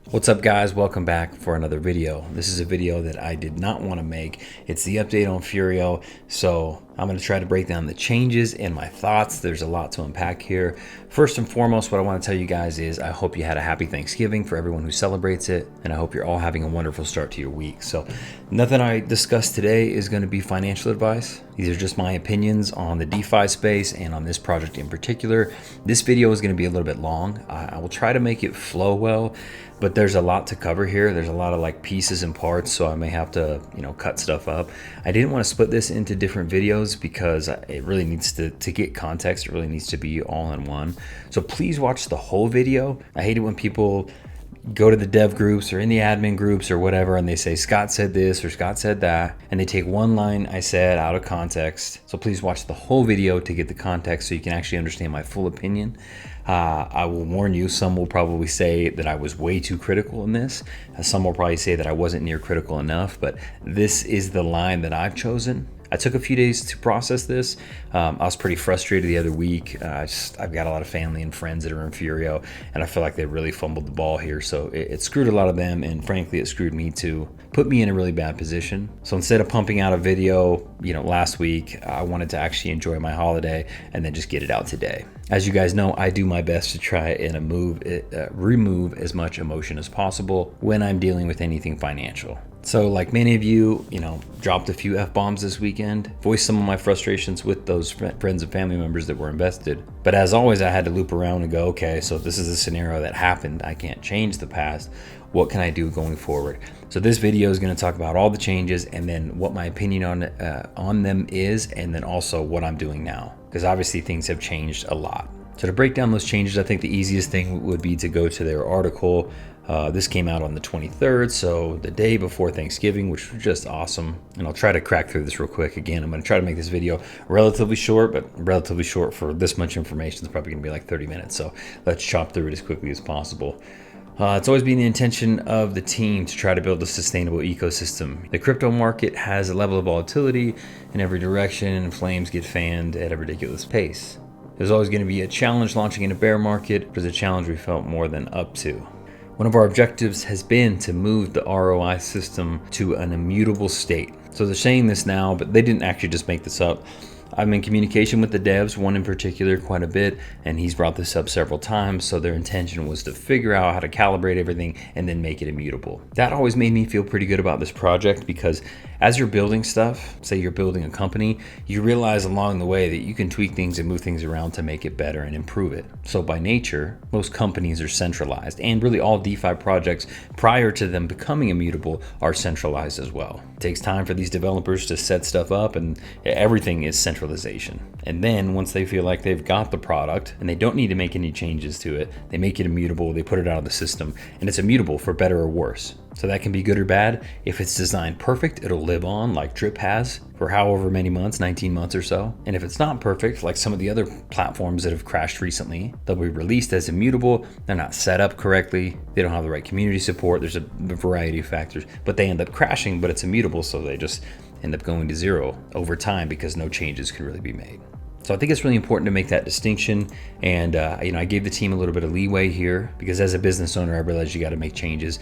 What's up guys, welcome back for another video. This is a video that I did not want to make. It's the update on Furio. So I'm going to try to break down the changes and my thoughts. There's a lot to unpack here. First and foremost, what I want to tell you guys is I hope you had a happy Thanksgiving for everyone who celebrates it. And I hope you're all having a wonderful start to your week. So nothing I discuss today is going to be financial advice. These are just my opinions on the DeFi space and on this project in particular. This video is going to be a little bit long. I will try to make it flow well, but there's a lot to cover here. There's a lot of like pieces and parts, so I may have to, cut stuff up. I didn't want to split this into different videos because it really needs to get context. It really needs to be all in one. So please watch the whole video. I hate it when people go to the dev groups or in the admin groups or whatever and they say Scott said this or Scott said that, and they take one line I said out of context. So please watch the whole video to get the context so you can actually understand my full opinion. I will warn you, some will probably say that I was way too critical in this. Some will probably say that I wasn't near critical enough, but this is the line that I've chosen. I took a few days to process this. I was pretty frustrated the other week. I've got a lot of family and friends that are in Furio, and I feel like they really fumbled the ball here. So it screwed a lot of them, and frankly, it screwed me too. Put me in a really bad position. So instead of pumping out a video, last week, I wanted to actually enjoy my holiday and then just get it out today. As you guys know, I do my best to try and remove as much emotion as possible when I'm dealing with anything financial. So like many of you, dropped a few F-bombs this weekend, voiced some of my frustrations with those friends and family members that were invested. But as always, I had to loop around and go, okay, so if this is a scenario that happened, I can't change the past. What can I do going forward? So this video is going to talk about all the changes and then what my opinion on them is, and then also what I'm doing now, because obviously things have changed a lot. So to break down those changes, I think the easiest thing would be to go to their article. This came out on the 23rd, so the day before Thanksgiving, which was just awesome. And I'll try to crack through this real quick. Again, I'm going to try to make this video relatively short, but relatively short for this much information. It's probably going to be like 30 minutes, so let's chop through it as quickly as possible. It's always been the intention of the team to try to build a sustainable ecosystem. The crypto market has a level of volatility in every direction, and flames get fanned at a ridiculous pace. There's always going to be a challenge launching in a bear market, but it's a challenge we felt more than up to. One of our objectives has been to move the ROI system to an immutable state. So they're saying this now, but they didn't actually just make this up. I'm in communication with the devs, one in particular quite a bit, and he's brought this up several times. So their intention was to figure out how to calibrate everything and then make it immutable. That always made me feel pretty good about this project, because as you're building stuff, say you're building a company, you realize along the way that you can tweak things and move things around to make it better and improve it. So by nature, most companies are centralized, and really all DeFi projects prior to them becoming immutable are centralized as well. It takes time for these developers to set stuff up, and everything is centralization. And then once they feel like they've got the product and they don't need to make any changes to it, they make it immutable, they put it out of the system, and it's immutable for better or worse. So that can be good or bad. If it's designed perfect, it'll live on like Drip has for however many months, 19 months or so. And if it's not perfect, like some of the other platforms that have crashed recently, they'll be released as immutable. They're not set up correctly. They don't have the right community support. There's a variety of factors, but they end up crashing, but it's immutable. So they just end up going to zero over time because no changes can really be made. So I think it's really important to make that distinction. And, I gave the team a little bit of leeway here because as a business owner, I realized you got to make changes.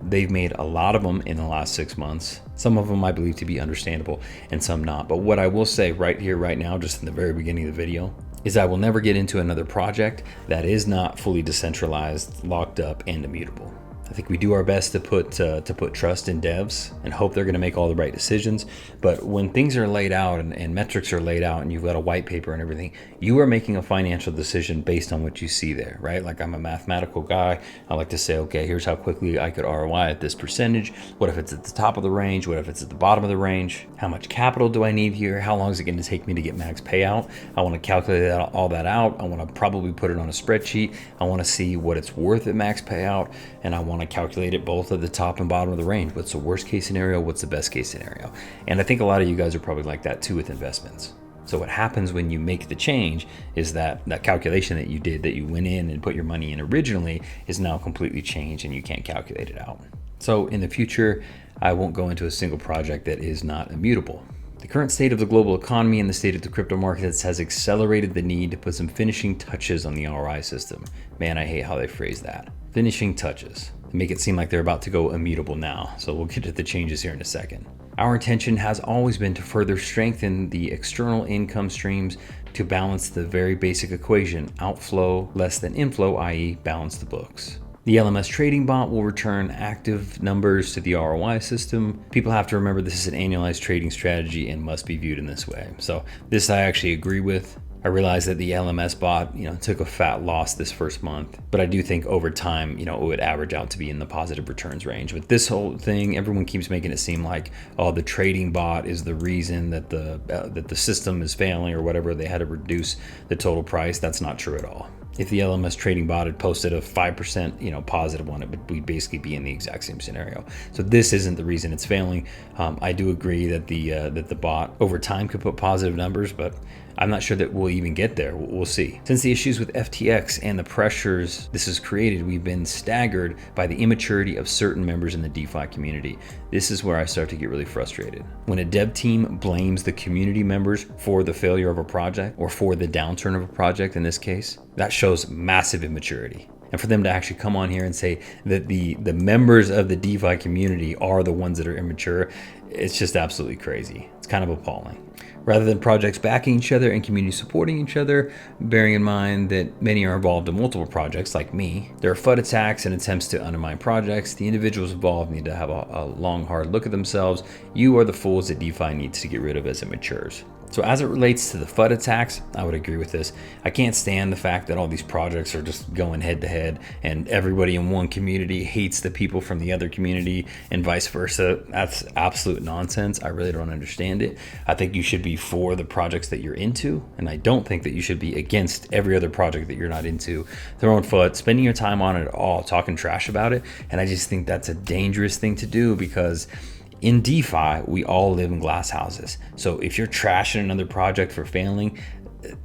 They've made a lot of them in the last 6 months. Some of them I believe to be understandable and some not. But what I will say right here, right now, just in the very beginning of the video, is I will never get into another project that is not fully decentralized, locked up, and immutable. I think we do our best to put trust in devs and hope they're going to make all the right decisions. But when things are laid out and metrics are laid out and you've got a white paper and everything, you are making a financial decision based on what you see there, right? Like I'm a mathematical guy. I like to say, okay, here's how quickly I could ROI at this percentage. What if it's at the top of the range? What if it's at the bottom of the range? How much capital do I need here? How long is it going to take me to get max payout? I want to calculate all that out. I want to probably put it on a spreadsheet. I want to see what it's worth at max payout, and I want to calculate it both at the top and bottom of the range. What's the worst case scenario? What's the best case scenario? And I think a lot of you guys are probably like that too with investments. So what happens when you make the change is that calculation that you did, that you went in and put your money in originally, is now completely changed and you can't calculate it out. So in the future, I won't go into a single project that is not immutable. The current state of the global economy and the state of the crypto markets has accelerated the need to put some finishing touches on the ROI system. Man, I hate how they phrase that. Finishing touches. and make it seem like they're about to go immutable now. So we'll get to the changes here in a second. Our intention has always been to further strengthen the external income streams to balance the very basic equation, outflow less than inflow, i.e. balance the books. The LMS trading bot will return active numbers to the ROI system. People have to remember this is an annualized trading strategy and must be viewed in this way. So this I actually agree with. I realized that the LMS bot, took a fat loss this first month, but I do think over time, it would average out to be in the positive returns range. But this whole thing, everyone keeps making it seem like, oh, the trading bot is the reason that the system is failing or whatever. They had to reduce the total price. That's not true at all. If the LMS trading bot had posted a 5%, positive one, we'd basically be in the exact same scenario. So this isn't the reason it's failing. I do agree that the bot over time could put positive numbers, but I'm not sure that we'll even get there. We'll see. Since the issues with FTX and the pressures this has created, we've been staggered by the immaturity of certain members in the DeFi community. This is where I start to get really frustrated. When a dev team blames the community members for the failure of a project or for the downturn of a project in this case, that shows massive immaturity. And for them to actually come on here and say that the members of the DeFi community are the ones that are immature, it's just absolutely crazy. It's kind of appalling. Rather than projects backing each other and community supporting each other, bearing in mind that many are involved in multiple projects like me, there are FUD attacks and attempts to undermine projects. The individuals involved need to have a long, hard look at themselves. You are the fools that DeFi needs to get rid of as it matures. So as it relates to the FUD attacks, I would agree with this. I can't stand the fact that all these projects are just going head to head and everybody in one community hates the people from the other community and vice versa. That's absolute nonsense. I really don't understand it. I think you should be for the projects that you're into, and I don't think that you should be against every other project that you're not into, throwing FUD, spending your time on it at all, talking trash about it. And I just think that's a dangerous thing to do because in DeFi, we all live in glass houses. So if you're trashing another project for failing,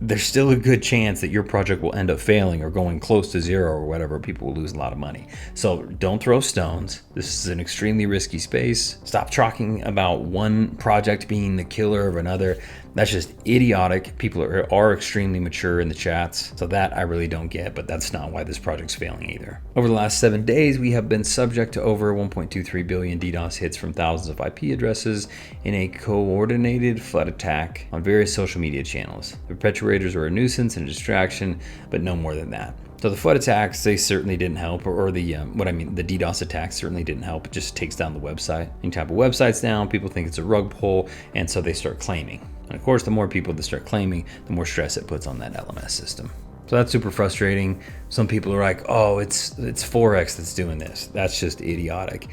there's still a good chance that your project will end up failing or going close to zero or whatever. People will lose a lot of money. So don't throw stones. This is an extremely risky space. Stop talking about one project being the killer of another. That's just idiotic. People are extremely mature in the chats. So that I really don't get, but that's not why this project's failing either. Over the last 7 days, we have been subject to over 1.23 billion DDoS hits from thousands of IP addresses in a coordinated flood attack on various social media channels. The perpetrators were a nuisance and a distraction, but no more than that. So the FUD attacks, they certainly didn't help, or the DDoS attacks certainly didn't help. It just takes down the website. Any type of website's down, people think it's a rug pull, and so they start claiming. And of course, the more people that start claiming, the more stress it puts on that LMS system. So that's super frustrating. Some people are like, oh, it's Forex that's doing this. That's just idiotic.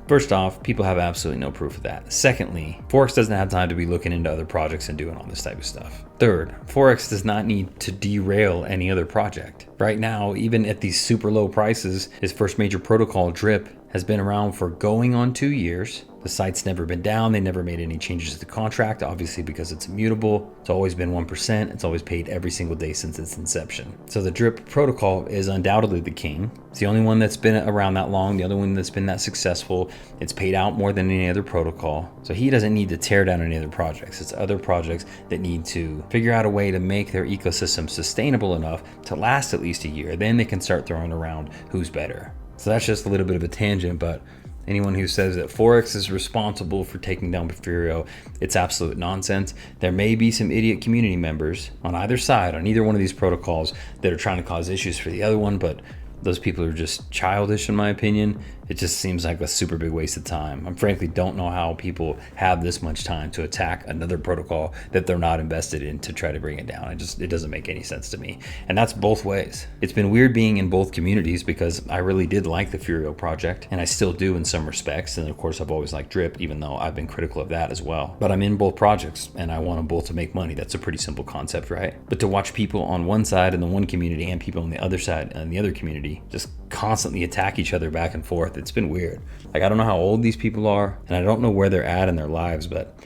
First off, people have absolutely no proof of that. Secondly, Forex doesn't have time to be looking into other projects and doing all this type of stuff. Third, Forex does not need to derail any other project. Right now, even at these super low prices, his first major protocol, Drip, has been around for going on 2 years. The site's never been down. They never made any changes to the contract, obviously because it's immutable. It's always been 1%. It's always paid every single day since its inception. So the Drip protocol is undoubtedly the king. It's the only one that's been around that long, the other one that's been that successful. It's paid out more than any other protocol. So he doesn't need to tear down any other projects. It's other projects that need to figure out a way to make their ecosystem sustainable enough to last at least a year. Then they can start throwing around who's better. So that's just a little bit of a tangent, but anyone who says that Forex is responsible for taking down Furio, it's absolute nonsense. There may be some idiot community members on either side, on either one of these protocols, that are trying to cause issues for the other one, but those people are just childish in my opinion. It just seems like a super big waste of time. I frankly don't know how people have this much time to attack another protocol that they're not invested in to try to bring it down. It doesn't make any sense to me. And that's both ways. It's been weird being in both communities because I really did like the Furio project, and I still do in some respects. And of course, I've always liked Drip, even though I've been critical of that as well. But I'm in both projects and I want them both to make money. That's a pretty simple concept, right? But to watch people on one side in the one community and people on the other side in the other community just constantly attack each other back and forth, it's been weird. Like, I don't know how old these people are, and I don't know where they're at in their lives, but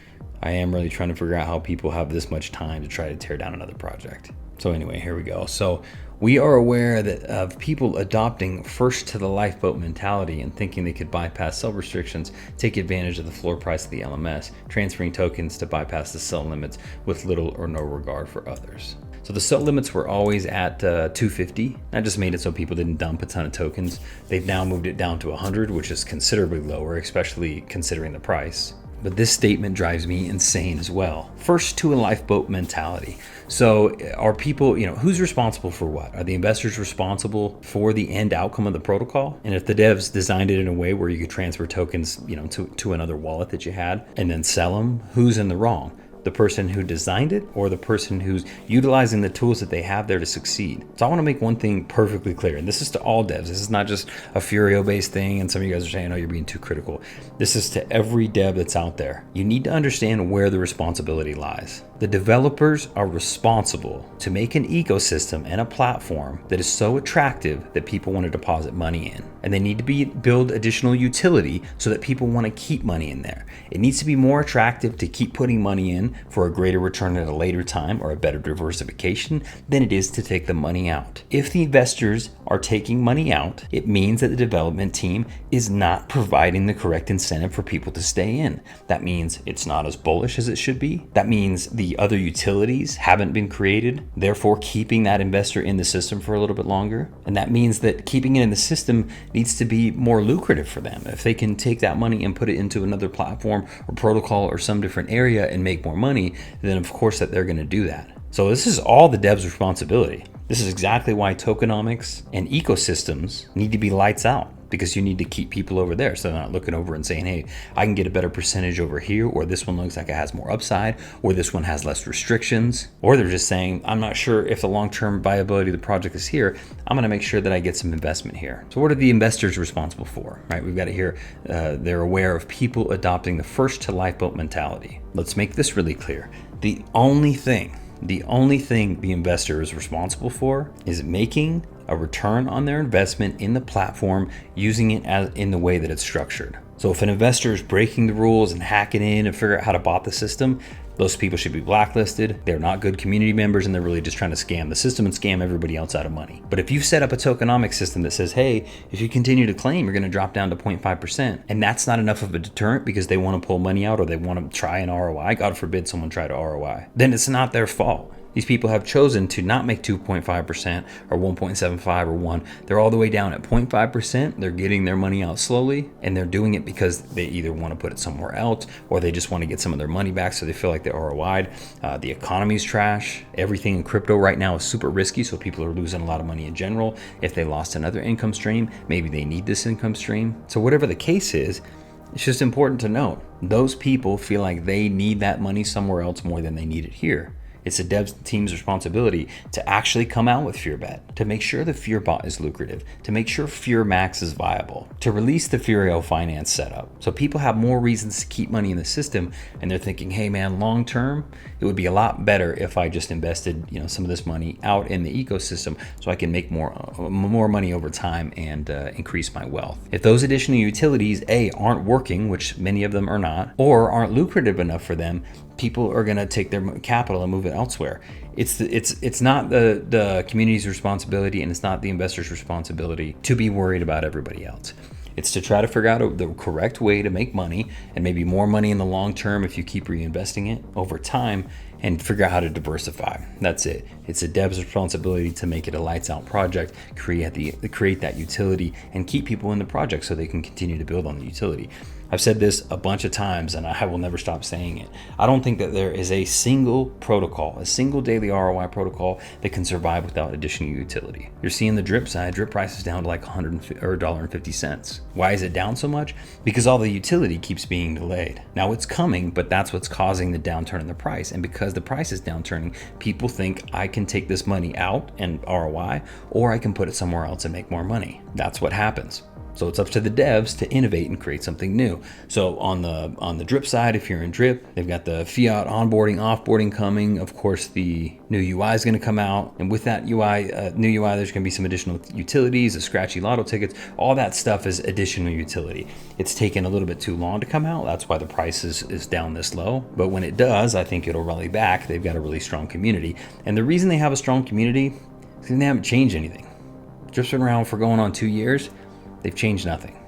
I am really trying to figure out how people have this much time to try to tear down another project. So anyway, here we go. So we are aware that of people adopting first to the lifeboat mentality and thinking they could bypass sell restrictions, take advantage of the floor price of the LMS, transferring tokens to bypass the sell limits with little or no regard for others. So the sell limits were always at 250. I just made it so people didn't dump a ton of tokens. They've now moved it down to 100, which is considerably lower, especially considering the price. But this statement drives me insane as well. First to a lifeboat mentality. So are people, who's responsible for what? Are the investors responsible for the end outcome of the protocol? And if the devs designed it in a way where you could transfer tokens, to another wallet that you had and then sell them, who's in the wrong? The person who designed it or the person who's utilizing the tools that they have there to succeed? So I want to make one thing perfectly clear, and this is to all devs. This is not just a Furio-based thing, and some of you guys are saying, oh, you're being too critical. This is to every dev that's out there. You need to understand where the responsibility lies. The developers are responsible to make an ecosystem and a platform that is so attractive that people want to deposit money in. And they need to build additional utility so that people want to keep money in there. It needs to be more attractive to keep putting money in for a greater return at a later time or a better diversification than it is to take the money out. If the investors are taking money out, it means that the development team is not providing the correct incentive for people to stay in. That means it's not as bullish as it should be. That means the other utilities haven't been created, therefore keeping that investor in the system for a little bit longer. And that means that keeping it in the system needs to be more lucrative for them. If they can take that money and put it into another platform or protocol or some different area and make more money, then of course that they're going to do that. So this is all the dev's responsibility. This is exactly why tokenomics and ecosystems need to be lights out, because you need to keep people over there. So they're not looking over and saying, hey, I can get a better percentage over here, or this one looks like it has more upside, or this one has less restrictions. Or they're just saying, I'm not sure if the long-term viability of the project is here. I'm gonna make sure that I get some investment here. So what are the investors responsible for, right? We've got it here. They're aware of people adopting the first to lifeboat mentality. Let's make this really clear. The only thing the investor is responsible for is making a return on their investment in the platform, using it as in the way that it's structured. So if an investor is breaking the rules and hacking in and figure out how to bot the system, those people should be blacklisted. They're not good community members, and they're really just trying to scam the system and scam everybody else out of money. But if you set up a tokenomics system that says, hey, if you continue to claim, you're going to drop down to 0.5%, and that's not enough of a deterrent because they want to pull money out or they want to try an ROI, God forbid someone try to ROI, then it's not their fault. These people have chosen to not make 2.5% or 1.75 or 1. They're all the way down at 0.5%. They're getting their money out slowly, and they're doing it because they either want to put it somewhere else or they just want to get some of their money back so they feel like they're ROI'd. The economy's trash. Everything in crypto right now is super risky, so people are losing a lot of money in general. If they lost another income stream, maybe they need this income stream. So whatever the case is, it's just important to note, those people feel like they need that money somewhere else more than they need it here. It's the dev team's responsibility to actually come out with Furbot, to make sure the Furbot is lucrative, to make sure FurMax is viable, to release the Furio finance setup. So people have more reasons to keep money in the system, and they're thinking, hey man, long term, it would be a lot better if I just invested, some of this money out in the ecosystem so I can make more money over time and increase my wealth. If those additional utilities, A, aren't working, which many of them are not, or aren't lucrative enough for them, people are going to take their capital and move it elsewhere. It's not the community's responsibility, and it's not the investor's responsibility to be worried about everybody else. It's to try to figure out the correct way to make money, and maybe more money in the long term if you keep reinvesting it over time, and figure out how to diversify. That's it. It's a dev's responsibility to make it a lights out project, create that utility, and keep people in the project so they can continue to build on the utility. I've said this a bunch of times, and I will never stop saying it. I don't think that there is a single protocol, a single daily ROI protocol that can survive without additional utility. You're seeing the drip side, drip price is down to like $1.50. Why is it down so much? Because all the utility keeps being delayed. Now it's coming, but that's what's causing the downturn in the price. And because the price is downturning, people think I can take this money out and ROI, or I can put it somewhere else and make more money. That's what happens. So it's up to the devs to innovate and create something new. So on the drip side, if you're in drip, they've got the fiat onboarding, offboarding coming. Of course, the new UI is going to come out. And with that new UI, there's going to be some additional utilities, the scratchy lotto tickets. All that stuff is additional utility. It's taken a little bit too long to come out. That's why the price is down this low. But when it does, I think it'll rally back. They've got a really strong community. And the reason they have a strong community is because they haven't changed anything. Drip's been around for going on 2 years. They've changed nothing.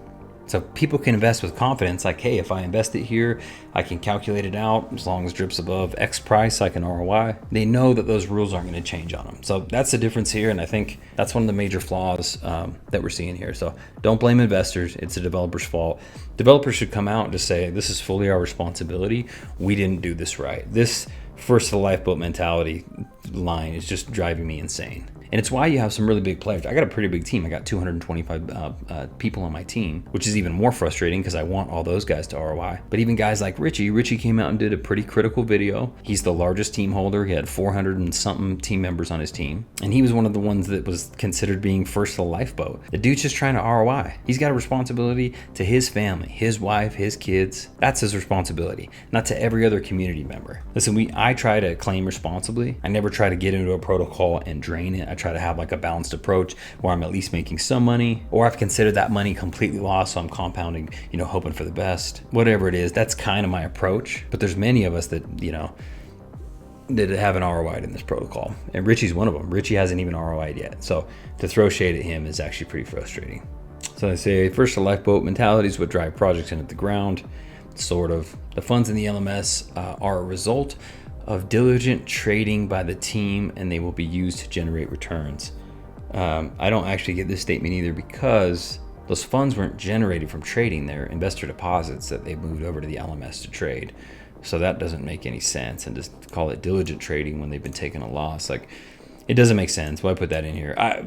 So people can invest with confidence, like, hey, if I invest it here, I can calculate it out. As long as drip's above X price, I can ROI. They know that those rules aren't going to change on them. So that's the difference here. And I think that's one of the major flaws that we're seeing here. So don't blame investors. It's a developer's fault. Developers should come out and just say, this is fully our responsibility. We didn't do this right. This first of the lifeboat mentality line is just driving me insane. And it's why you have some really big players. I got a pretty big team. I got 225 people on my team, which is even more frustrating because I want all those guys to ROI. But even guys like Richie came out and did a pretty critical video. He's the largest team holder. He had 400 and something team members on his team. And he was one of the ones that was considered being first to the lifeboat. The dude's just trying to ROI. He's got a responsibility to his family, his wife, his kids. That's his responsibility, not to every other community member. Listen, I try to claim responsibly. I never try to get into a protocol and drain it. I try to have like a balanced approach where I'm at least making some money, or I've considered that money completely lost, so I'm compounding, hoping for the best. Whatever it is, that's kind of my approach. But there's many of us that, that haven't ROI'd in this protocol. And Richie's one of them. Richie hasn't even ROI'd yet. So to throw shade at him is actually pretty frustrating. So I say first, the lifeboat mentality is what drive projects into the ground. Sort of. The funds in the LMS are a result of diligent trading by the team, and they will be used to generate returns. I don't actually get this statement either, because those funds weren't generated from trading. They're investor deposits that they moved over to the LMS to trade. So that doesn't make any sense. And just call it diligent trading when they've been taking a loss. Like, it doesn't make sense. Why I put that in here? I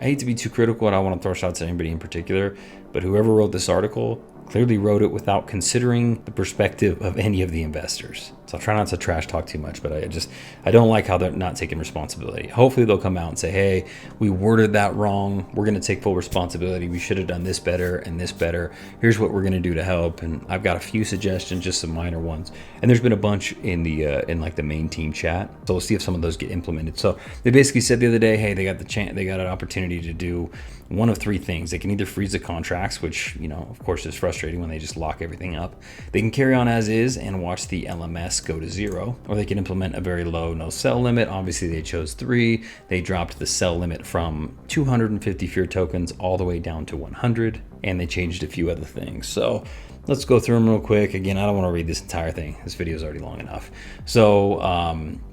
hate to be too critical, and I want to throw shots at anybody in particular, but whoever wrote this article clearly wrote it without considering the perspective of any of the investors. So I'll try not to trash talk too much, but I don't like how they're not taking responsibility. Hopefully they'll come out and say, hey, we worded that wrong. We're going to take full responsibility. We should have done this better and this better. Here's what we're going to do to help. And I've got a few suggestions, just some minor ones. And there's been a bunch in the like the main team chat. So we'll see if some of those get implemented. So they basically said the other day, hey, they got an opportunity to do one of three things. They can either freeze the contracts, which, of course is frustrating when they just lock everything up. They can carry on as is and watch the LMS go to zero, or they can implement a very low no sell limit. Obviously they chose 3. They dropped the sell limit from 250 Furio tokens all the way down to 100, and they changed a few other things. So let's go through them real quick. Again, I don't want to read this entire thing. This video is already long enough. So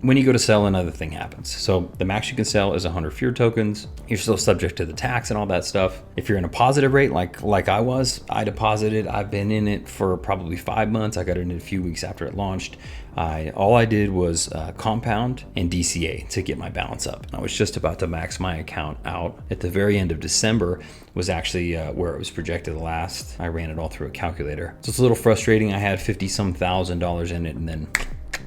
when you go to sell, another thing happens. So the max you can sell is 100 Furio tokens. You're still subject to the tax and all that stuff. If you're in a positive rate, like I deposited, I've been in it for probably 5 months. I got in it a few weeks after it launched. All I did was compound and DCA to get my balance up. I was just about to max my account out. At the very end of December was actually where it was projected to last. I ran it all through a calculator. So it's a little frustrating. I had $50-some thousand in it, and then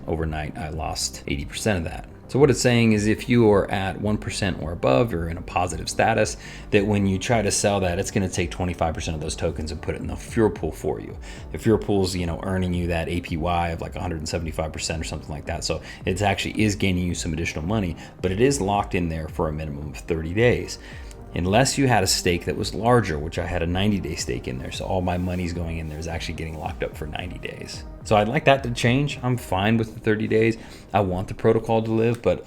overnight I lost 80% of that. So what it's saying is if you are at 1% or above, you're in a positive status, that when you try to sell that, it's going to take 25% of those tokens and put it in the Furio pool for you. The Furio pool's, earning you that APY of like 175% or something like that. So it actually is gaining you some additional money, but it is locked in there for a minimum of 30 days. Unless you had a stake that was larger, which I had a 90-day stake in there. So all my money's going in there is actually getting locked up for 90 days. So I'd like that to change. I'm fine with the 30 days. I want the protocol to live, but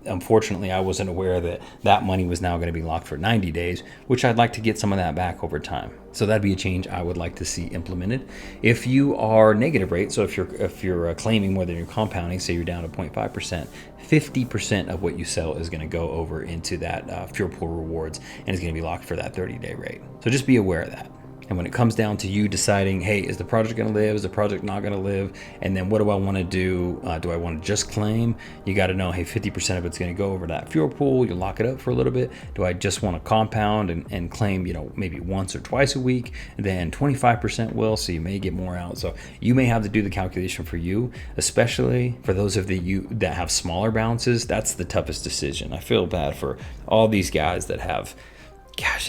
unfortunately I wasn't aware that that money was now going to be locked for 90 days, which I'd like to get some of that back over time. So that'd be a change I would like to see implemented. If you are negative rate, so if you're claiming more than you're compounding, say you're down to 0.5%, 50% of what you sell is going to go over into that Furio pool rewards, and is going to be locked for that 30-day rate. So just be aware of that. And when it comes down to you deciding, hey, is the project going to live? Is the project not going to live? And then what do I want to do? Do I want to just claim? You got to know, hey, 50% of it's going to go over that Furio pool. You lock it up for a little bit. Do I just want to compound and claim, maybe once or twice a week? And then 25% will, so you may get more out. So you may have to do the calculation for you, especially for those of you that have smaller balances. That's the toughest decision. I feel bad for all these guys that have,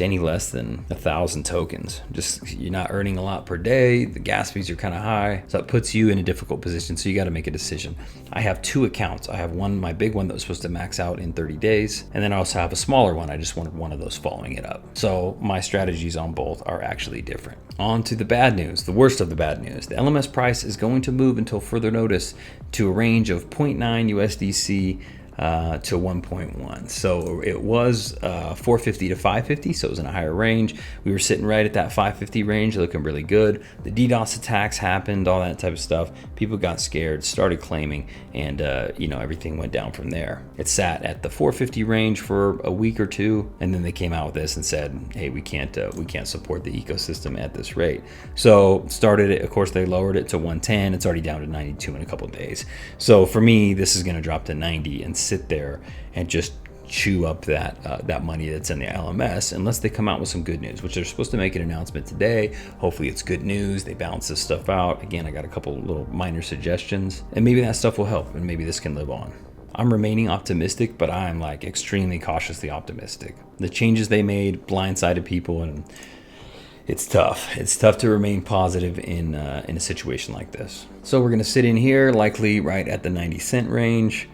any less than 1,000 tokens. Just, you're not earning a lot per day. The gas fees are kind of high. So it puts you in a difficult position. So you got to make a decision. I have 2 accounts. I have one, my big one that was supposed to max out in 30 days. And then I also have a smaller one. I just wanted one of those following it up. So my strategies on both are actually different. On to the bad news, the worst of the bad news. The LMS price is going to move until further notice to a range of 0.9 USDC to 1.1. So it was 450 to 550, so it was in a higher range. We were sitting right at that 550 range, looking really good. The DDoS attacks happened, all that type of stuff. People got scared, started claiming, and everything went down from there. It sat at the 450 range for a week or two, and then they came out with this and said, hey, we can't support the ecosystem at this rate. So started it, of course, they lowered it to 110. It's already down to 92 in a couple of days. So for me, this is going to drop to 90 and sit there and just chew up that money that's in the LMS, unless they come out with some good news, which they're supposed to make an announcement today. Hopefully it's good news. They balance this stuff out. Again, I got a couple little minor suggestions, and maybe that stuff will help, and maybe this can live on. I'm remaining optimistic, but I'm like extremely cautiously optimistic. The changes they made blindsided people, and it's tough. It's tough to remain positive in a situation like this. So we're going to sit in here, likely right at the 90-cent range.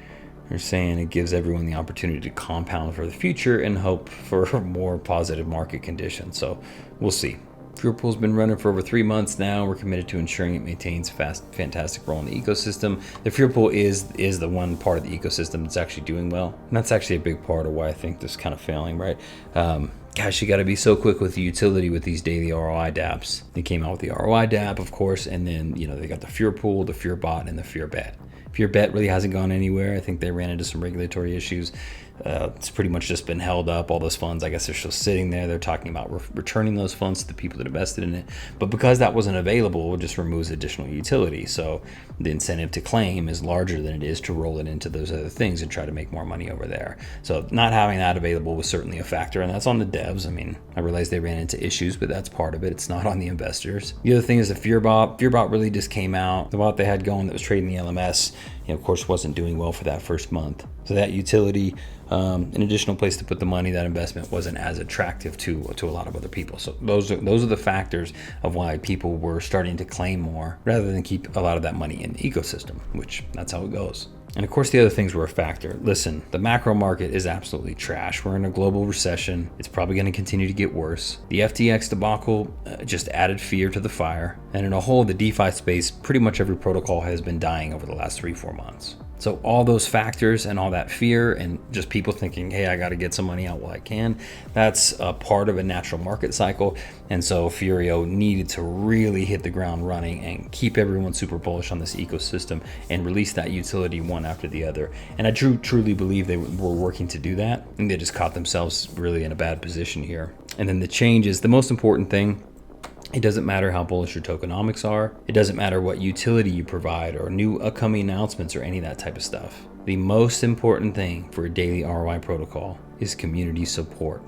They're saying it gives everyone the opportunity to compound for the future and hope for more positive market conditions. So we'll see. Furbot's been running for over 3 months now. We're committed to ensuring it maintains a fantastic role in the ecosystem. The Furbot is the one part of the ecosystem that's actually doing well. And that's actually a big part of why I think this is kind of failing, right? Gosh, you got to be so quick with the utility with these daily ROI dApps. They came out with the ROI dApp, of course, and then they got the Furbot, the Furbot, and the Furbet. Furbet really hasn't gone anywhere. I think they ran into some regulatory issues. It's pretty much just been held up. All those funds, I guess, they're still sitting there. They're talking about returning those funds to the people that invested in it. But because that wasn't available, it just removes additional utility. So the incentive to claim is larger than it is to roll it into those other things and try to make more money over there. So not having that available was certainly a factor, and that's on the devs. I mean, I realize they ran into issues, but that's part of it. It's not on the investors. The other thing is the Furbot. Furbot really just came out. The bot they had going that was trading the LMS, of course, wasn't doing well for that first month. So that utility, an additional place to put the money, that investment wasn't as attractive to a lot of other people. So those are the factors of why people were starting to claim more rather than keep a lot of that money in the ecosystem, which that's how it goes. And of course, the other things were a factor. Listen, the macro market is absolutely trash. We're in a global recession. It's probably going to continue to get worse. The FTX debacle just added fear to the fire. And in a whole of the DeFi space, pretty much every protocol has been dying over the last 3-4 months. So all those factors and all that fear and just people thinking, hey, I got to get some money out while I can, that's a part of a natural market cycle. And so Furio needed to really hit the ground running and keep everyone super bullish on this ecosystem and release that utility one after the other. And I truly believe they were working to do that. And they just caught themselves really in a bad position here. And then the changes, the most important thing, it doesn't matter how bullish your tokenomics are. It doesn't matter what utility you provide or new upcoming announcements or any of that type of stuff. The most important thing for a daily ROI protocol is community support.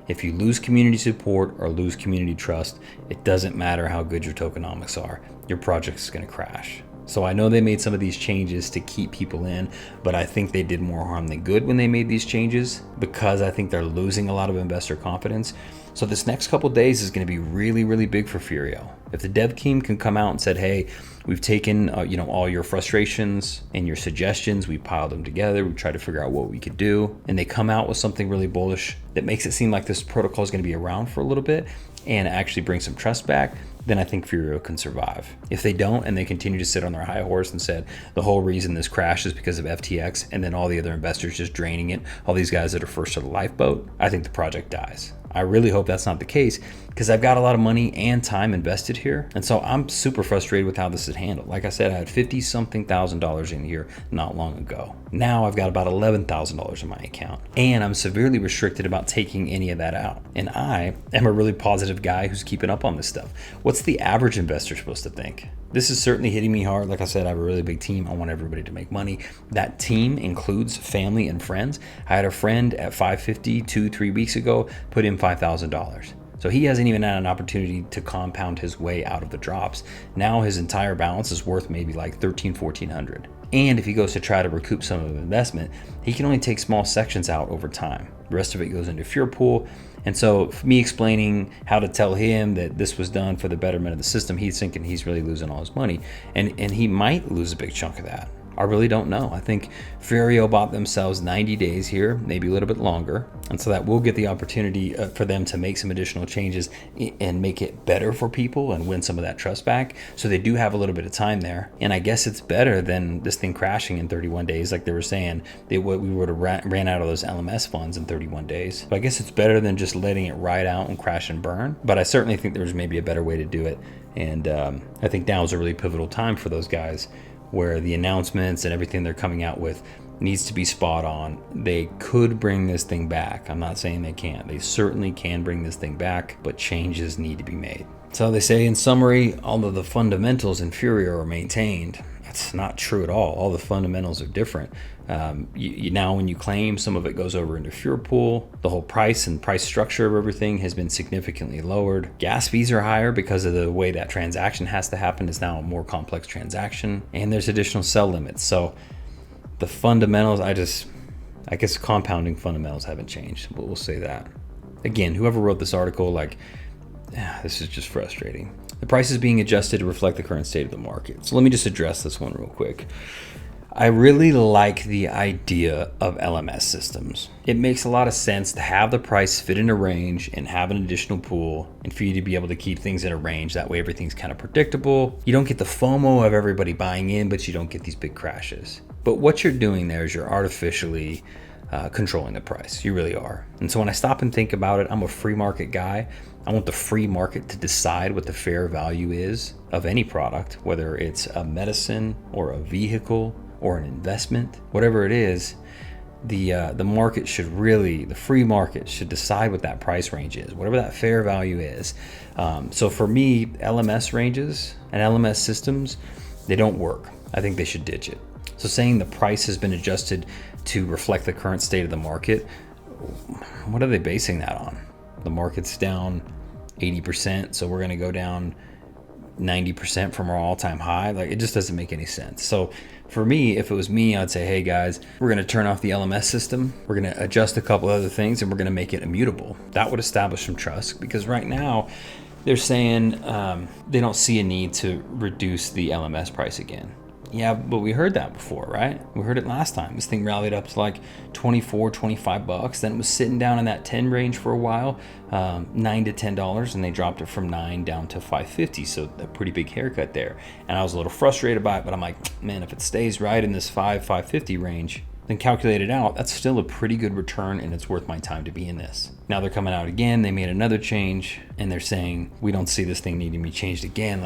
If you lose community support or lose community trust, it doesn't matter how good your tokenomics are. Your project is going to crash. So I know they made some of these changes to keep people in, but I think they did more harm than good when they made these changes because I think they're losing a lot of investor confidence. So this next couple days is going to be really, really big for Furio. If the dev team can come out and said, hey, we've taken all your frustrations and your suggestions, we piled them together, we tried to figure out what we could do, and they come out with something really bullish that makes it seem like this protocol is going to be around for a little bit and actually bring some trust back, then I think Furio can survive. If they don't and they continue to sit on their high horse and said the whole reason this crashed is because of FTX and then all the other investors just draining it, all these guys that are first to the lifeboat, I think the project dies. I really hope that's not the case because I've got a lot of money and time invested here. And so I'm super frustrated with how this is handled. Like I said, I had $50-something thousand in here not long ago. Now I've got about $11,000 in my account and I'm severely restricted about taking any of that out. And I am a really positive guy who's keeping up on this stuff. What's the average investor supposed to think? This is certainly hitting me hard. Like I said, I have a really big team. I want everybody to make money. That team includes family and friends. I had a friend at 550 2-3 weeks ago put in $5,000. So he hasn't even had an opportunity to compound his way out of the drops. Now his entire balance is worth maybe like $1,300-1,400. And if he goes to try to recoup some of the investment, he can only take small sections out over time. The rest of it goes into Furbot. And so me explaining how to tell him that this was done for the betterment of the system, he's thinking he's really losing all his money. And he might lose a big chunk of that. I really don't know. I think Furio bought themselves 90 days here, maybe a little bit longer. And so that will get the opportunity for them to make some additional changes and make it better for people and win some of that trust back. So they do have a little bit of time there. And I guess it's better than this thing crashing in 31 days. Like they were saying, we would have ran out of those LMS funds in 31 days. But I guess it's better than just letting it ride out and crash and burn. But I certainly think there's maybe a better way to do it. And I think now is a really pivotal time for those guys, where the announcements and everything they're coming out with needs to be spot on. They could bring this thing back. I'm not saying they can't. They certainly can bring this thing back, but changes need to be made. So they say in summary, all of the fundamentals in Furio are maintained. That's not true at all. All the fundamentals are different. Now when you claim, some of it goes over into Furbot. The whole price and price structure of everything has been significantly lowered. Gas fees are higher because of the way that transaction has to happen. It's now a more complex transaction, and there's additional sell limits. So the fundamentals, I guess compounding fundamentals haven't changed, but we'll say that. Again, whoever wrote this article, this is just frustrating. The price is being adjusted to reflect the current state of the market. So let me just address this one real quick. I really like the idea of LMS systems. It makes a lot of sense to have the price fit in a range and have an additional pool, and for you to be able to keep things in a range. That way everything's kind of predictable. You don't get the FOMO of everybody buying in, but you don't get these big crashes. But what you're doing there is you're artificially controlling the price. You really are. And so when I stop and think about it, I'm a free market guy. I want the free market to decide what the fair value is of any product, whether it's a medicine or a vehicle or an investment, whatever it is. The market should really, the free market should decide what that price range is, whatever that fair value is. So for me, LMS ranges and LMS systems, they don't work. I think they should ditch it. So saying the price has been adjusted to reflect the current state of the market, what are they basing that on? The market's down 80%, so we're going to go down 90% from our all-time high. It just doesn't make any sense. So for me, if it was me, I'd say, hey guys, we're going to turn off the LMS system. We're going to adjust a couple other things, and we're going to make it immutable. That would establish some trust, because right now they're saying they don't see a need to reduce the LMS price again. Yeah, but we heard that before, right? We heard it last time. This thing rallied up to like 24, 25 bucks. Then it was sitting down in that 10 range for a while, $9 to $10, and they dropped it from 9 down to 550. So a pretty big haircut there. And I was a little frustrated by it, but I'm like, man, if it stays right in this 550 range, then calculate it out, that's still a pretty good return, and it's worth my time to be in this. Now they're coming out again, they made another change, and they're saying, we don't see this thing needing to be changed again.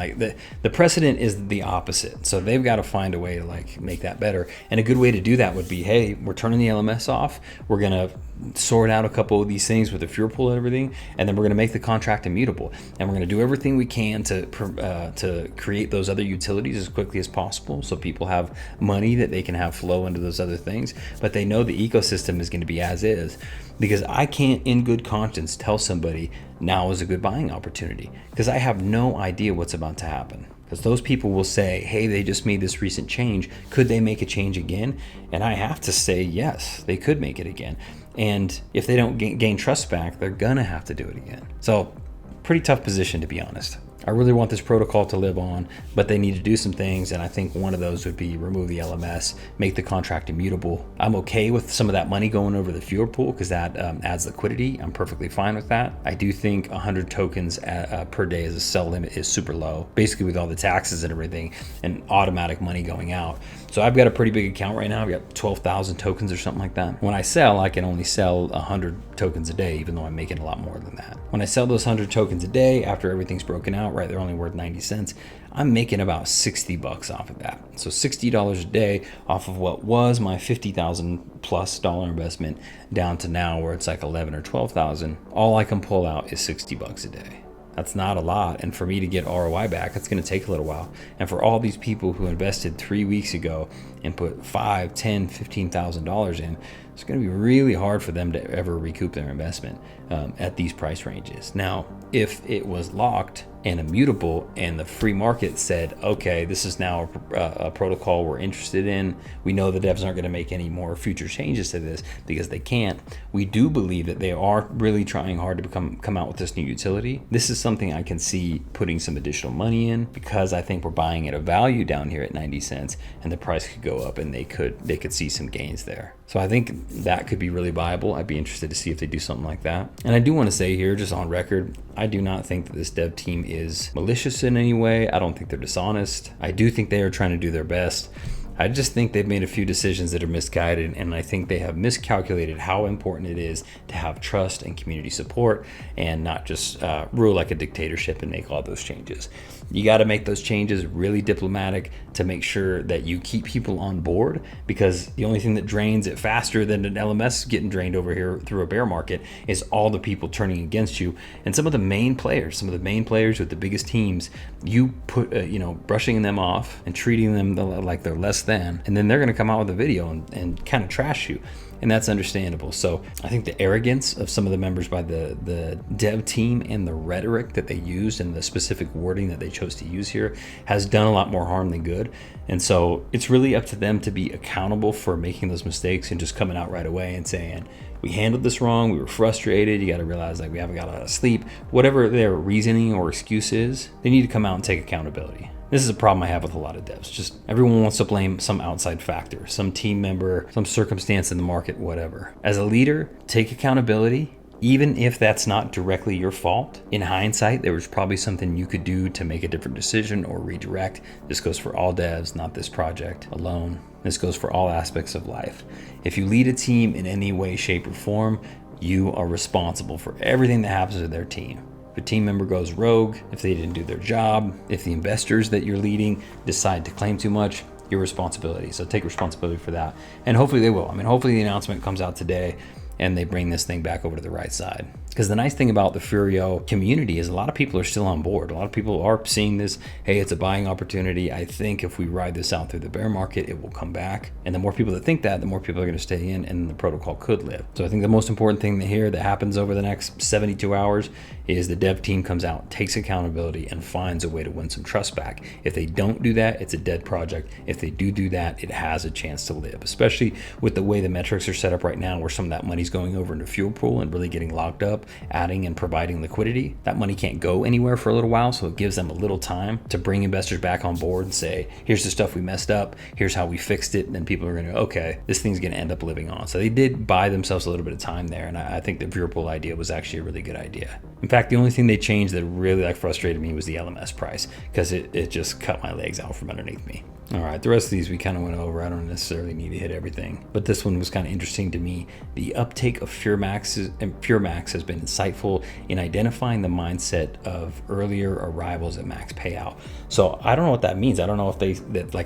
The precedent is the opposite. So they've got to find a way to make that better. And a good way to do that would be, hey, we're turning the LMS off. We're gonna sort out a couple of these things with the fuel pool and everything, and then we're gonna make the contract immutable. And we're gonna do everything we can to create those other utilities as quickly as possible, so people have money that they can have flow into those other things. But they know the ecosystem is gonna be as is, because I can't in good conscience tell somebody now is a good buying opportunity, because I have no idea what's about to happen. Because those people will say, hey, they just made this recent change. Could they make a change again? And I have to say, yes, they could make it again. And if they don't gain trust back, they're gonna have to do it again. So pretty tough position, to be honest. I really want this protocol to live on, but they need to do some things, and I think one of those would be remove the LMS, make the contract immutable. I'm okay with some of that money going over the fuel pool, because that adds liquidity. I'm perfectly fine with that. I do think 100 tokens per day as a sell limit is super low, basically with all the taxes and everything and automatic money going out. So I've got a pretty big account right now. I've got 12,000 tokens or something like that. When I sell, I can only sell 100 tokens a day, even though I'm making a lot more than that. When I sell those 100 tokens a day, after everything broken out, right, they're only worth 90 cents. I'm making about 60 bucks off of that. So $60 a day off of what was my $50,000+ investment, down to now where it's like 11 or 12,000. All I can pull out is 60 bucks a day. That's not a lot, and for me to get ROI back, it's going to take a little while. And for all these people who invested 3 weeks ago and put $5,000, $10,000, $15,000 in, it's going to be really hard for them to ever recoup their investment at these price ranges. Now, if it was locked and immutable, and the free market said, okay, this is now a protocol we're interested in. We know the devs aren't going to make any more future changes to this because they can't. We do believe that they are really trying hard to come out with this new utility. This is something I can see putting some additional money in, because I think we're buying at a value down here at 90 cents, and the price could go up and they could see some gains there. So I think that could be really viable. I'd be interested to see if they do something like that. And I do want to say here, just on record, I do not think that this dev team is malicious in any way. I don't think they're dishonest. I do think they are trying to do their best. I just think they've made a few decisions that are misguided, and I think they have miscalculated how important it is to have trust and community support, and not just rule like a dictatorship and make all those changes. You got to make those changes really diplomatic to make sure that you keep people on board, because the only thing that drains it faster than an LMS getting drained over here through a bear market is all the people turning against you. And some of the main players with the biggest teams, you put brushing them off and treating them like they're less than, and then they're going to come out with a video and kind of trash you. And that's understandable. So I think the arrogance of some of the members by the dev team, and the rhetoric that they used and the specific wording that they chose to use here, has done a lot more harm than good. And so it's really up to them to be accountable for making those mistakes and just coming out right away and saying, we handled this wrong, we were frustrated, you got to realize like we haven't got a lot of sleep. Whatever their reasoning or excuse is, they need to come out and take accountability. This is a problem I have with a lot of devs. Just everyone wants to blame some outside factor, some team member, some circumstance in the market, whatever. As a leader, take accountability, even if that's not directly your fault. In hindsight, there was probably something you could do to make a different decision or redirect. This goes for all devs, not this project alone. This goes for all aspects of life. If you lead a team in any way, shape, or form, you are responsible for everything that happens to their team. If a team member goes rogue, if they didn't do their job, if the investors that you're leading decide to claim too much, your responsibility. So take responsibility for that. And hopefully they will. I mean, hopefully the announcement comes out today and they bring this thing back over to the right side. Because the nice thing about the Furio community is a lot of people are still on board. A lot of people are seeing this, hey, it's a buying opportunity. I think if we ride this out through the bear market, it will come back. And the more people that think that, the more people are going to stay in, and the protocol could live. So I think the most important thing here that happens over the next 72 hours is the dev team comes out, takes accountability, and finds a way to win some trust back. If they don't do that, it's a dead project. If they do that, it has a chance to live, especially with the way the metrics are set up right now, where some of that money's going over into fuel pool and really getting locked up, adding and providing liquidity. That money can't go anywhere for a little while, so it gives them a little time to bring investors back on board and say, here's the stuff we messed up, here's how we fixed it, and then people are going to go, okay, this thing's going to end up living on. So they did buy themselves a little bit of time there, and I think the Furbot idea was actually a really good idea. In fact, the only thing they changed that really frustrated me was the LMS price, because it just cut my legs out from underneath me. All right, the rest of these we kind of went over. I don't necessarily need to hit everything, but this one was kind of interesting to me. The uptake of Furmax has been insightful in identifying the mindset of earlier arrivals at max payout. So I don't know what that means. I don't know if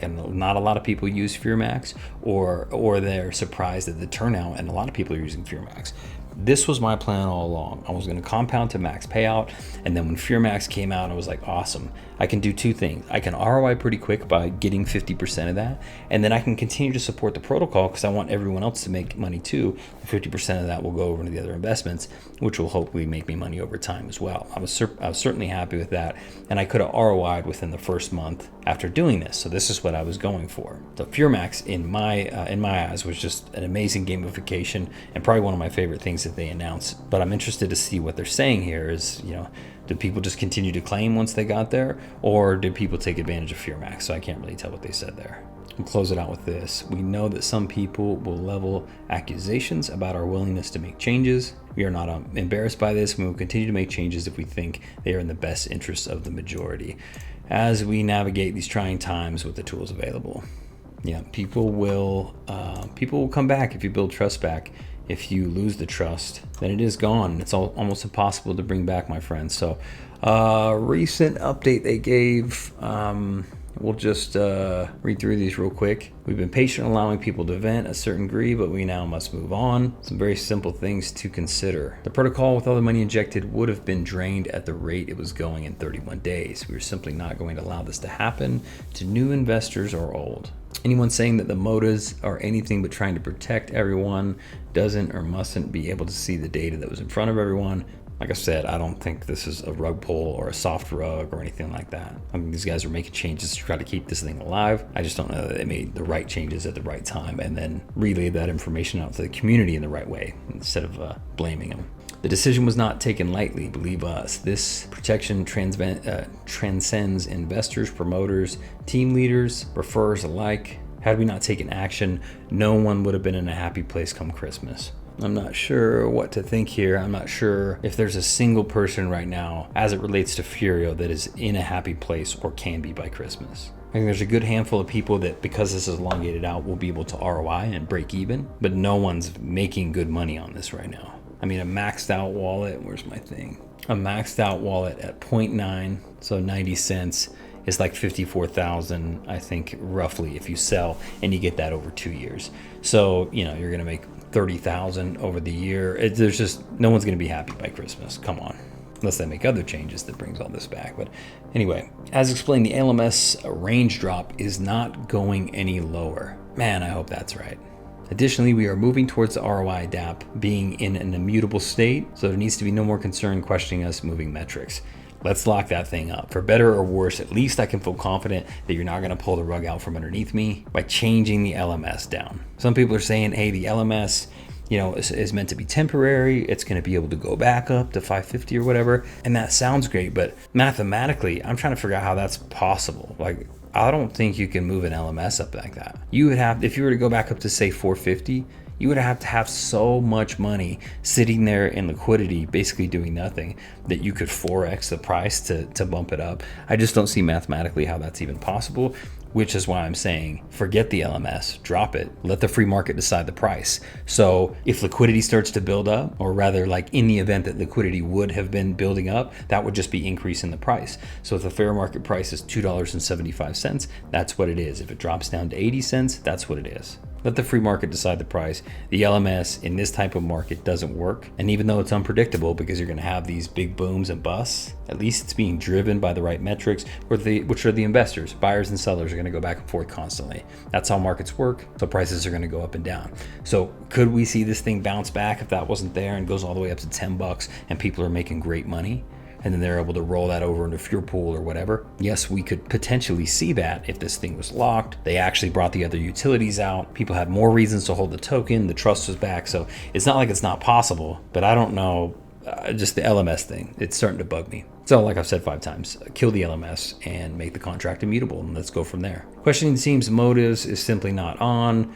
not a lot of people use Furmax, or they're surprised at the turnout and a lot of people are using Furmax. This was my plan all along. I was going to compound to max payout, and then when Furmax came out, I was like, awesome. I can do two things. I can ROI pretty quick by getting 50% of that, and then I can continue to support the protocol because I want everyone else to make money too. 50% of that will go over into the other investments, which will hopefully make me money over time as well. I was certainly happy with that, and I could have ROI'd within the first month after doing this. So this is what I was going for. So Furmax, in my eyes, was just an amazing gamification and probably one of my favorite things that they announced. But I'm interested to see what they're saying here is, do people just continue to claim once they got there, or do people take advantage of Furmax? So I can't really tell what they said there. We'll close it out with this. We know that some people will level accusations about our willingness to make changes. We are not embarrassed by this, and we will continue to make changes if we think they are in the best interest of the majority as we navigate these trying times with the tools available. Yeah, people will come back if you build trust back. If you lose the trust, then it is gone. It's almost impossible to bring back, my friends. So recent update they gave, we'll just read through these real quick. We've been patient allowing people to vent a certain degree, but we now must move on. Some very simple things to consider. The protocol with all the money injected would have been drained at the rate it was going in 31 days. We are simply not going to allow this to happen to new investors or old. Anyone saying that the motives are anything but trying to protect everyone doesn't or mustn't be able to see the data that was in front of everyone. Like I said, I don't think this is a rug pull or a soft rug or anything like that. I mean, these guys are making changes to try to keep this thing alive. I just don't know that they made the right changes at the right time and then relayed that information out to the community in the right way instead of blaming them. The decision was not taken lightly, believe us. This protection transcends investors, promoters, team leaders, referrers alike. Had we not taken action, no one would have been in a happy place come Christmas. I'm not sure what to think here. I'm not sure if there's a single person right now, as it relates to Furio, that is in a happy place or can be by Christmas. I think there's a good handful of people that, because this is elongated out, will be able to ROI and break even, but no one's making good money on this right now. I mean, a maxed out wallet, where's my thing? A maxed out wallet at 0.9, so 90 cents, is like 54,000, I think, roughly, if you sell and you get that over 2 years. So, you know, you're gonna make 30,000 over the year. There's just, no one's gonna be happy by Christmas, come on. Unless they make other changes that brings all this back. But anyway, as explained, the LMS range drop is not going any lower. Man, I hope that's right. Additionally, we are moving towards the ROI DAP being in an immutable state, so there needs to be no more concern questioning us moving metrics. Let's lock that thing up. For better or worse, at least I can feel confident that you're not gonna pull the rug out from underneath me by changing the LMS down. Some people are saying, hey, the LMS, you know, is meant to be temporary. It's gonna be able to go back up to 550 or whatever. And that sounds great, but mathematically, I'm trying to figure out how that's possible. Like, I don't think you can move an LMS up like that. You would have, if you were to go back up to say 450, you would have to have so much money sitting there in liquidity, basically doing nothing, that you could 4x the price to bump it up. I just don't see mathematically how that's even possible, which is why I'm saying forget the LMS, drop it, let the free market decide the price. So if liquidity starts to build up, or rather like in the event that liquidity would have been building up, that would just be increasing the price. So if the fair market price is $2.75, that's what it is. If it drops down to 80 cents, that's what it is. Let the free market decide the price. The LMS in this type of market doesn't work. And even though it's unpredictable because you're gonna have these big booms and busts, at least it's being driven by the right metrics, which are the investors. Buyers and sellers are gonna go back and forth constantly. That's how markets work, so prices are gonna go up and down. So could we see this thing bounce back if that wasn't there and goes all the way up to 10 bucks and people are making great money? And then they're able to roll that over into Furio pool or whatever. Yes, we could potentially see that if this thing was locked. They actually brought the other utilities out. People had more reasons to hold the token. The trust was back. So it's not like it's not possible, but I don't know, just the LMS thing, it's starting to bug me. So like I've said 5 times, kill the LMS and make the contract immutable, and let's go from there. Questioning the team's motives is simply not on.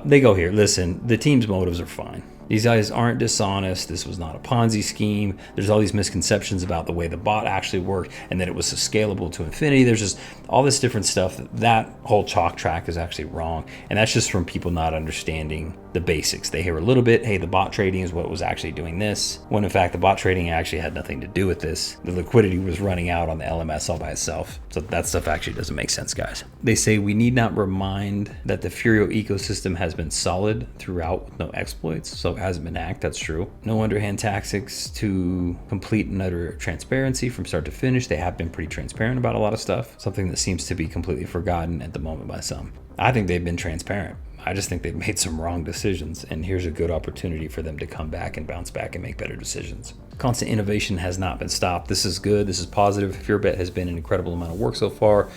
They go here, listen, the team's motives are fine. These guys aren't dishonest. This was not a Ponzi scheme. There's all these misconceptions about the way the bot actually worked and that it was scalable to infinity. There's just all this different stuff. That whole chalk track is actually wrong. And that's just from people not understanding the basics. They hear a little bit, hey, the bot trading is what was actually doing this, when in fact the bot trading actually had nothing to do with this. The liquidity was running out on the LMS all by itself. So that stuff actually doesn't make sense, guys. They say we need not remind that the Furio ecosystem has been solid throughout with no exploits. So it hasn't been hacked, that's true. No underhand tactics to complete and utter transparency from start to finish. They have been pretty transparent about a lot of stuff, something that seems to be completely forgotten at the moment by some. I think they've been transparent. I just think they've made some wrong decisions, and here's a good opportunity for them to come back and bounce back and make better decisions. Constant innovation has not been stopped. This is good. This is positive. Furbot has been an incredible amount of work so far.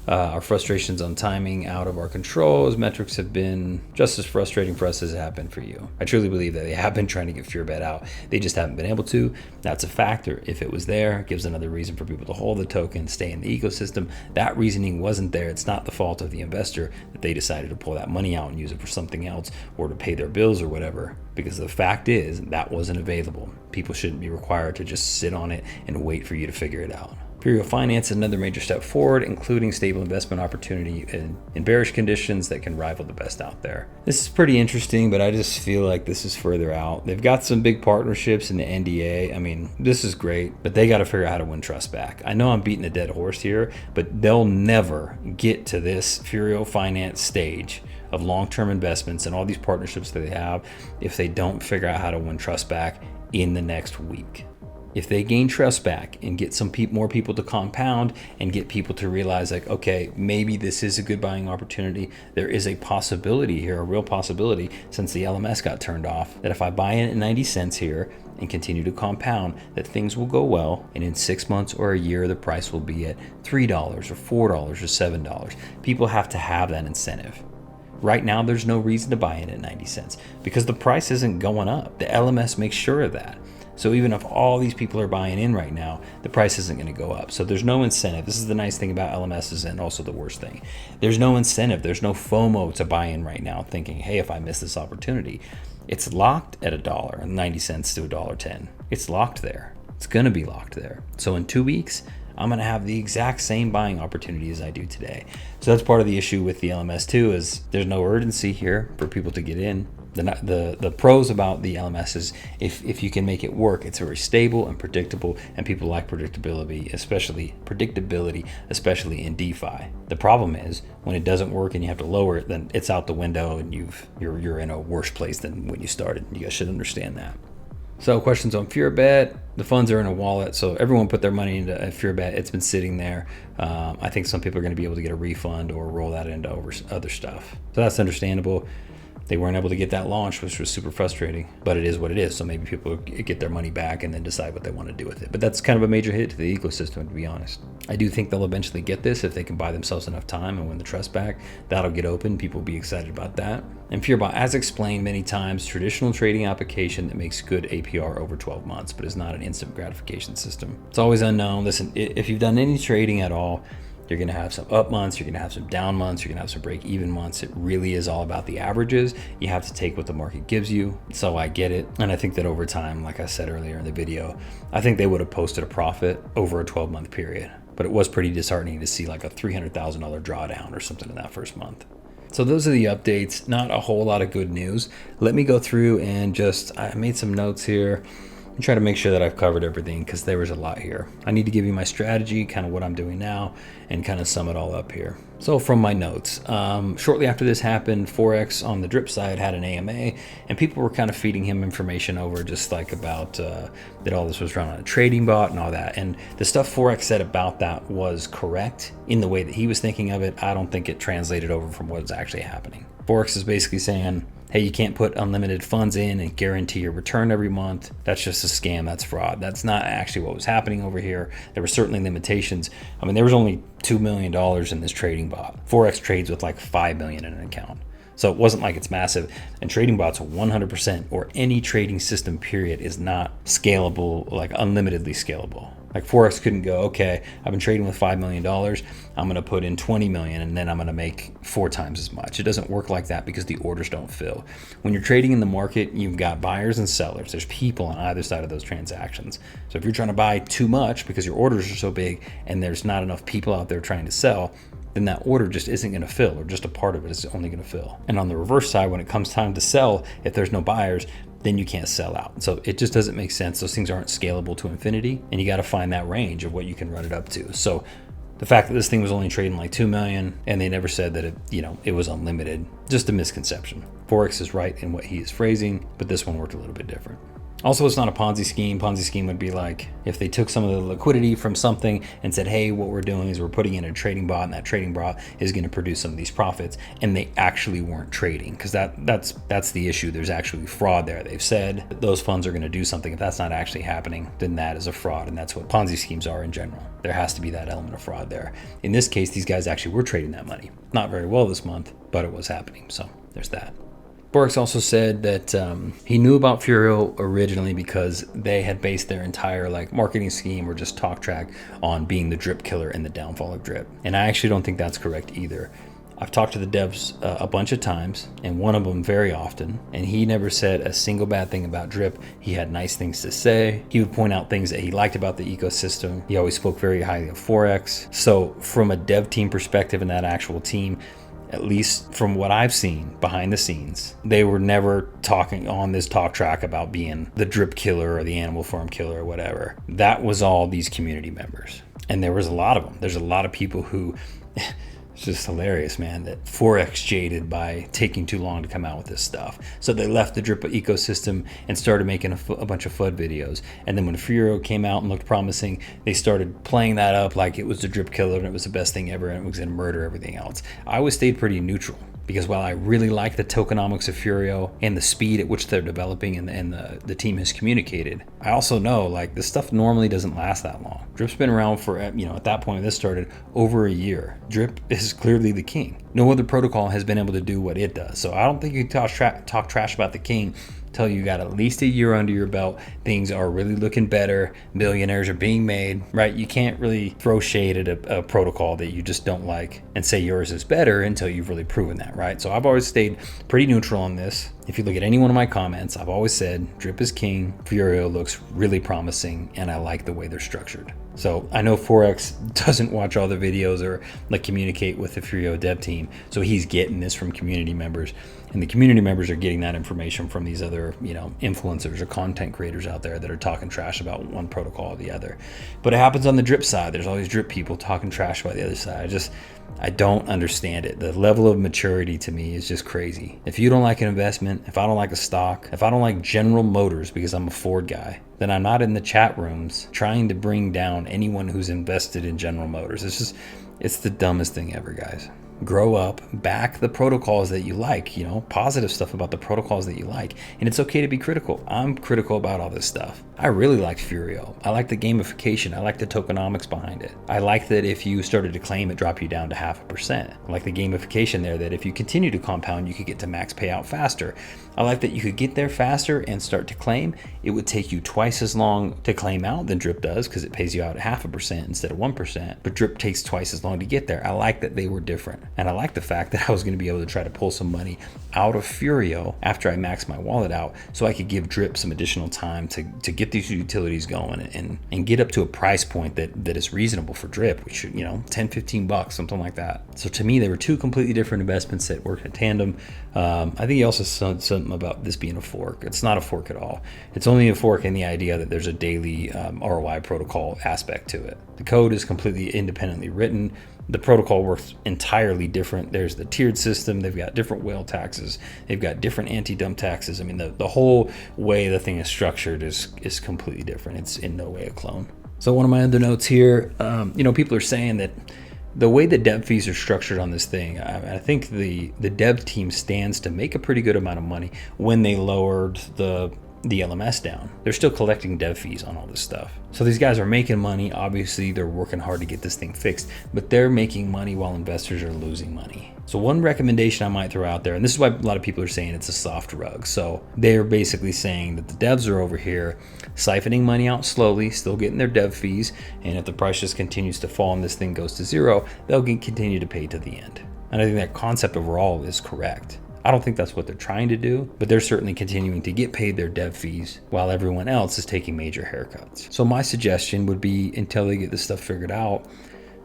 Our frustrations on timing out of our control as metrics have been just as frustrating for us as it have been for you. I truly believe that they have been trying to get Furbot out. They just haven't been able to. That's a factor. If it was there, it gives another reason for people to hold the token, stay in the ecosystem. That reasoning wasn't there. It's not the fault of the investor that they decided to pull that money out and use it for something else or to pay their bills or whatever, because the fact is that wasn't available. People shouldn't be required to just sit on it and wait for you to figure it out. Furio Finance is another major step forward, including stable investment opportunity in bearish conditions that can rival the best out there. This is pretty interesting, but I just feel like this is further out. They've got some big partnerships in the NDA. I mean, this is great, but they got to figure out how to win trust back. I know I'm beating a dead horse here, but they'll never get to this Furio Finance stage of long-term investments and all these partnerships that they have if they don't figure out how to win trust back in the next week. If they gain trust back and get some more people to compound and get people to realize like, okay, maybe this is a good buying opportunity. There is a possibility here, a real possibility, since the LMS got turned off, that if I buy in at 90 cents here and continue to compound, that things will go well, and in 6 months or a year, the price will be at $3 or $4 or $7. People have to have that incentive. Right now, there's no reason to buy in at 90 cents because the price isn't going up. The LMS makes sure of that. So even if all these people are buying in right now, the price isn't going to go up. So there's no incentive. This is the nice thing about LMSs and also the worst thing. There's no incentive. There's no FOMO to buy in right now thinking, hey, if I miss this opportunity. It's locked at $1.90 to $1.10. It's locked there. It's going to be locked there. So in 2 weeks, I'm going to have the exact same buying opportunity as I do today. So that's part of the issue with the LMS too, is there's no urgency here for people to get in. The pros about the LMS is if you can make it work, it's very stable and predictable, and people like predictability, especially in DeFi. The problem is when it doesn't work and you have to lower it, then it's out the window and you're in a worse place than when you started. You guys should understand that. So questions on Furbot. The funds are in a wallet, so everyone put their money into Furbot. It's been sitting there. I think some people are going to be able to get a refund or roll that into other stuff. So that's understandable. They weren't able to get that launched, which was super frustrating, but it is what it is. So maybe people get their money back and then decide what they want to do with it. But that's kind of a major hit to the ecosystem, to be honest. I do think they'll eventually get this if they can buy themselves enough time and win the trust back. That'll get open. People will be excited about that. And Furbot, as explained many times, traditional trading application that makes good APR over 12 months, but is not an instant gratification system. It's always unknown. Listen, if you've done any trading at all, you're going to have some up months, you're going to have some down months, you're going to have some break even months. It really is all about the averages. You have to take what the market gives you. So I get it. And I think that over time, like I said earlier in the video, I think they would have posted a profit over a 12-month period. But it was pretty disheartening to see like a $300,000 drawdown or something in that first month. So those are the updates. Not a whole lot of good news. Let me go through and I made some notes here and try to make sure that I've covered everything because there was a lot here. I need to give you my strategy, kind of what I'm doing now, and kind of sum it all up here. So from my notes, shortly after this happened, Forex on the drip side had an AMA, and people were kind of feeding him information over just like about that all this was run on a trading bot and all that. And the stuff Forex said about that was correct in the way that he was thinking of it. I don't think it translated over from what's actually happening. Forex is basically saying, hey, you can't put unlimited funds in and guarantee your return every month. That's just a scam. That's fraud. That's not actually what was happening over here. There were certainly limitations. I mean, there was only $2 million in this trading bot. Forex trades with like $5 million in an account. So it wasn't like it's massive. And trading bots 100% or any trading system period is not scalable, like unlimitedly scalable. Like Forex couldn't go, okay, I've been trading with $5 million. I'm going to put in 20 million and then I'm going to make 4 times as much. It doesn't work like that because the orders don't fill. When you're trading in the market, you've got buyers and sellers. There's people on either side of those transactions. So if you're trying to buy too much because your orders are so big and there's not enough people out there trying to sell, then that order just isn't going to fill, or just a part of it is only going to fill. And on the reverse side, when it comes time to sell, if there's no buyers, then you can't sell out. So it just doesn't make sense. Those things aren't scalable to infinity, and you got to find that range of what you can run it up to. So the fact that this thing was only trading like 2 million and they never said that it was unlimited, just a misconception. Forex is right in what he is phrasing, but this one worked a little bit different. Also, it's not a Ponzi scheme. Ponzi scheme would be like if they took some of the liquidity from something and said, hey, what we're doing is we're putting in a trading bot, and that trading bot is going to produce some of these profits, and they actually weren't trading, because that's the issue. There's actually fraud there. They've said that those funds are going to do something. If that's not actually happening, then that is a fraud, and that's what Ponzi schemes are in general. There has to be that element of fraud there. In this case, these guys actually were trading that money. Not very well this month, but it was happening. So there's that. Forex also said that he knew about Furio originally because they had based their entire marketing scheme or just talk track on being the drip killer and the downfall of drip. And I actually don't think that's correct either. I've talked to the devs a bunch of times, and one of them very often, and he never said a single bad thing about drip. He had nice things to say. He would point out things that he liked about the ecosystem. He always spoke very highly of Forex. So from a dev team perspective and that actual team, at least from what I've seen behind the scenes, they were never talking on this talk track about being the drip killer or the animal farm killer or whatever. That was all these community members. And there was a lot of them. There's a lot of people who, it's just hilarious, man, that Forex jaded by taking too long to come out with this stuff. So they left the drip ecosystem and started making a bunch of FUD videos. And then when Furio came out and looked promising, they started playing that up like it was the drip killer and it was the best thing ever and it was going to murder everything else. I always stayed pretty neutral. because while I really like the tokenomics of Furio and the speed at which they're developing and the team has communicated, I also know like this stuff normally doesn't last that long. Drip's been around for, at that point when this started, over a year. Drip is clearly the king. No other protocol has been able to do what it does. So I don't think you can talk trash about the king till you got at least a year under your belt. Things are really looking better. Millionaires are being made, right? You can't really throw shade at a protocol that you just don't like and say yours is better until you've really proven that, right? So I've always stayed pretty neutral on this. If you look at any one of my comments, I've always said Drip is king, Furio looks really promising, and I like the way they're structured. So I know Forex doesn't watch all the videos or like communicate with the Furio dev team, so he's getting this from community members, and the community members are getting that information from these other, influencers or content creators out there that are talking trash about one protocol or the other. But it happens on the Drip side. There's always Drip people talking trash about the other side. I don't understand it. The level of maturity to me is just crazy. If you don't like an investment, if I don't like a stock, if I don't like General Motors because I'm a Ford guy, then I'm not in the chat rooms trying to bring down anyone who's invested in General Motors. It's the dumbest thing ever, guys. Grow up, back the protocols that you like, positive stuff about the protocols that you like. And it's okay to be critical. I'm critical about all this stuff. I really like Furio. I like the gamification. I like the tokenomics behind it. I like that if you started to claim, it dropped you down to 0.5%. I like the gamification there, that if you continue to compound, you could get to max payout faster. I like that you could get there faster and start to claim. It would take you twice as long to claim out than Drip does because it pays you out at 0.5% instead of 1%, but Drip takes twice as long to get there. I like that they were different. And I like the fact that I was going to be able to try to pull some money out of Furio after I maxed my wallet out so I could give Drip some additional time to get these utilities going and get up to a price point that is reasonable for Drip, which should, $10-15, something like that. So to me, they were two completely different investments that worked in tandem. I think he also said something about this being a fork. It's not a fork at all. It's only a fork in the idea that there's a daily ROI protocol aspect to it. The code is completely independently written. The protocol works entirely different. There's the tiered system. They've got different whale taxes. They've got different anti-dump taxes. I mean, the whole way the thing is structured is completely different. It's in no way a clone. So one of my other notes here, people are saying that the way the dev fees are structured on this thing, I think the dev team stands to make a pretty good amount of money when they lowered the LMS down. They're still collecting dev fees on all this stuff. So these guys are making money. Obviously, they're working hard to get this thing fixed, but they're making money while investors are losing money. So one recommendation I might throw out there, and this is why a lot of people are saying it's a soft rug. So they're basically saying that the devs are over here siphoning money out slowly, still getting their dev fees, and if the price just continues to fall and this thing goes to zero, they'll continue to pay to the end. And I think that concept overall is correct. I don't think that's what they're trying to do, but they're certainly continuing to get paid their dev fees while everyone else is taking major haircuts. So my suggestion would be, until they get this stuff figured out,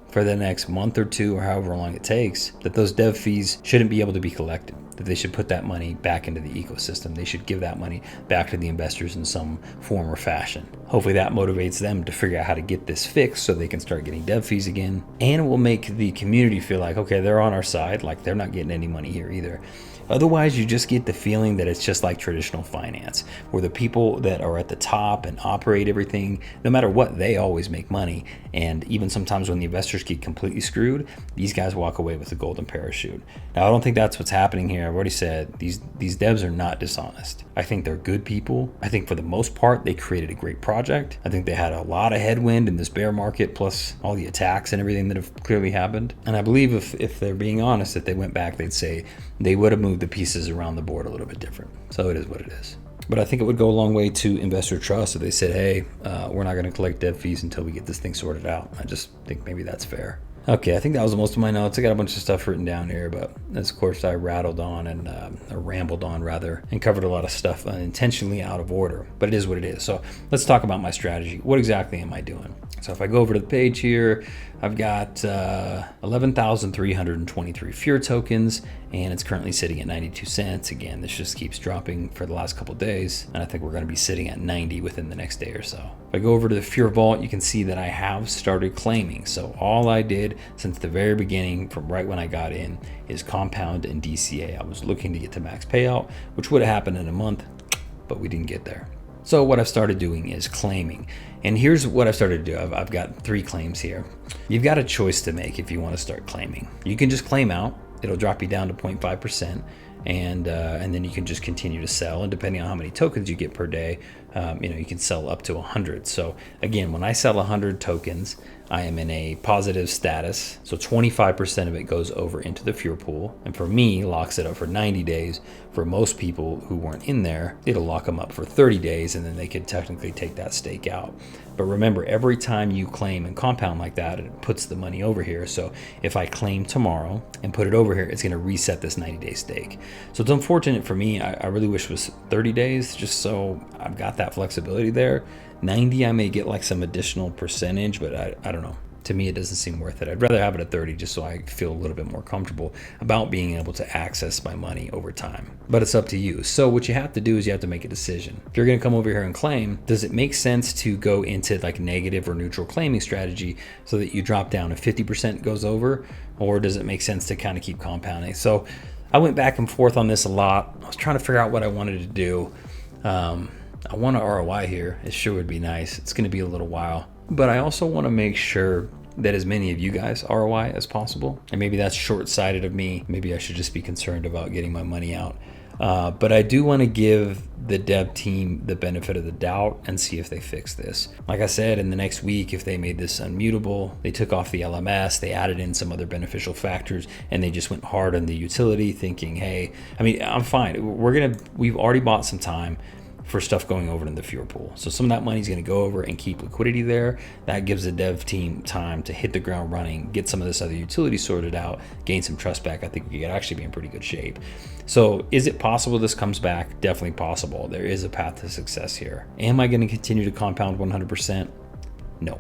for the next month or two or however long it takes, that those dev fees shouldn't be able to be collected, that they should put that money back into the ecosystem. They should give that money back to the investors in some form or fashion. Hopefully that motivates them to figure out how to get this fixed so they can start getting dev fees again. And it will make the community feel like, okay, they're on our side, like they're not getting any money here either. Otherwise, you just get the feeling that it's just like traditional finance, where the people that are at the top and operate everything, no matter what, they always make money. And even sometimes when the investors get completely screwed, these guys walk away with a golden parachute. Now, I don't think that's what's happening here. I've already said these devs are not dishonest. I think they're good people. I think for the most part, they created a great project. I think they had a lot of headwind in this bear market, plus all the attacks and everything that have clearly happened. And I believe if they're being honest, if they went back, they'd say they would have moved the pieces around the board a little bit different. So it is what it is. But I think it would go a long way to investor trust if they said, hey, we're not going to collect dev fees until we get this thing sorted out. I just think maybe that's fair. Okay, I think that was most of my notes. I got a bunch of stuff written down here, but of course I rambled on and covered a lot of stuff unintentionally out of order, but it is what it is. So let's talk about my strategy. What exactly am I doing? So if I go over to the page here, I've got 11,323 Furio tokens, and it's currently sitting at 92 cents. Again, this just keeps dropping for the last couple of days, and I think we're going to be sitting at 90 within the next day or so. If I go over to the Furbot, you can see that I have started claiming. So all I did since the very beginning, from right when I got in, is compound and DCA. I was looking to get to max payout, which would have happened in a month, but we didn't get there. So what I've started doing is claiming. And here's what I've started to do. I've got 3 claims here. You've got a choice to make if you want to start claiming. You can just claim out it'll drop you down to 0.5%. And then you can just continue to sell, and depending on how many tokens you get per day, you can sell up to 100. So again, when I sell 100 tokens, I am in a positive status. So 25% of it goes over into the Furio pool, and for me, locks it up for 90 days. For most people who weren't in there, it'll lock them up for 30 days, and then they could technically take that stake out. But remember, every time you claim and compound like that, it puts the money over here. So if I claim tomorrow and put it over here, it's going to reset this 90-day stake. So it's unfortunate for me. I really wish it was 30 days, just so I've got that flexibility there. 90, I may get like some additional percentage, but I don't know. To me, it doesn't seem worth it. I'd rather have it at 30 just so I feel a little bit more comfortable about being able to access my money over time. But it's up to you. So what you have to do is you have to make a decision. If you're going to come over here and claim, does it make sense to go into like negative or neutral claiming strategy so that you drop down if 50% goes over, or does it make sense to kind of keep compounding? So I went back and forth on this a lot. I was trying to figure out what I wanted to do. I want an ROI here. It sure would be nice. It's going to be a little while, but I also want to make sure that as many of you guys ROI as possible. And maybe that's short-sighted of me. Maybe I should just be concerned about getting my money out. But I do want to give the dev team the benefit of the doubt and see if they fix this. Like I said, in the next week, if they made this unmutable, they took off the LMS, they added in some other beneficial factors, and they just went hard on the utility thinking, hey, I mean, I'm fine. We've already bought some time for stuff going over in the Furio pool. So some of that money is going to go over and keep liquidity there. That gives the dev team time to hit the ground running, get some of this other utility sorted out, gain some trust back. I think we could actually be in pretty good shape. So is it possible this comes back? Definitely possible. There is a path to success here. Am I going to continue to compound 100%? No.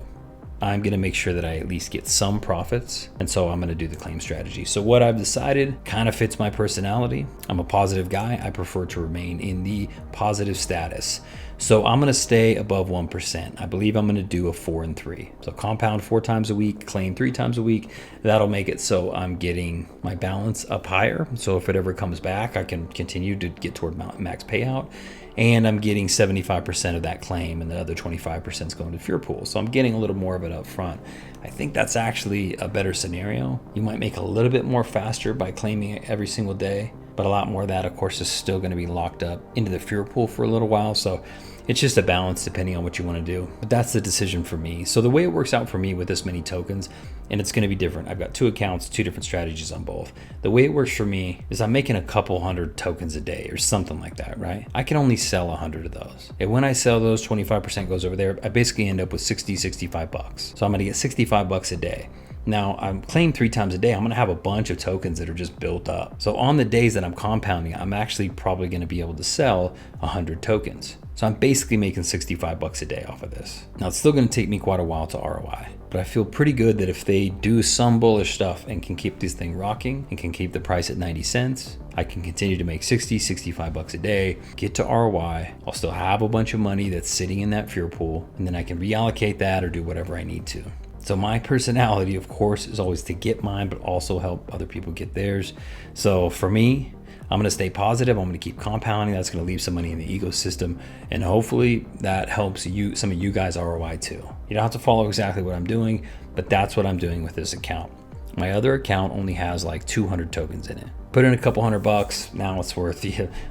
I'm going to make sure that I at least get some profits. And so I'm going to do the claim strategy. So what I've decided kind of fits my personality. I'm a positive guy. I prefer to remain in the positive status. So I'm going to stay above 1%. I believe I'm going to do a 4 and 3. So compound 4 times a week, claim 3 times a week. That'll make it so I'm getting my balance up higher. So if it ever comes back, I can continue to get toward max payout. And I'm getting 75% of that claim, and the other 25% is going to Furio pool. So I'm getting a little more of it up front. I think that's actually a better scenario. You might make a little bit more faster by claiming it every single day, but a lot more of that, of course, is still going to be locked up into the Furio pool for a little while. So it's just a balance depending on what you want to do. But that's the decision for me. So the way it works out for me with this many tokens, and it's going to be different. I've got 2 accounts, 2 different strategies on both. The way it works for me is I'm making a couple hundred tokens a day or something like that, right? I can only sell 100 of those. And when I sell those, 25% goes over there. I basically end up with 65 bucks. So I'm going to get 65 bucks a day. Now I'm claiming 3 times a day. I'm going to have a bunch of tokens that are just built up. So on the days that I'm compounding, I'm actually probably going to be able to sell 100 tokens. So I'm basically making 65 bucks a day off of this. Now it's still going to take me quite a while to ROI, but I feel pretty good that if they do some bullish stuff and can keep this thing rocking and can keep the price at 90 cents, I can continue to make 65 bucks a day, get to ROI. I'll still have a bunch of money that's sitting in that Furio pool, and then I can reallocate that or do whatever I need to. So my personality, of course, is always to get mine, but also help other people get theirs. So for me, I'm going to stay positive. I'm going to keep compounding. That's going to leave some money in the ecosystem. And hopefully that helps you, some of you guys ROI too. You don't have to follow exactly what I'm doing, but that's what I'm doing with this account. My other account only has like 200 tokens in it. Put in a couple $100. Now it's worth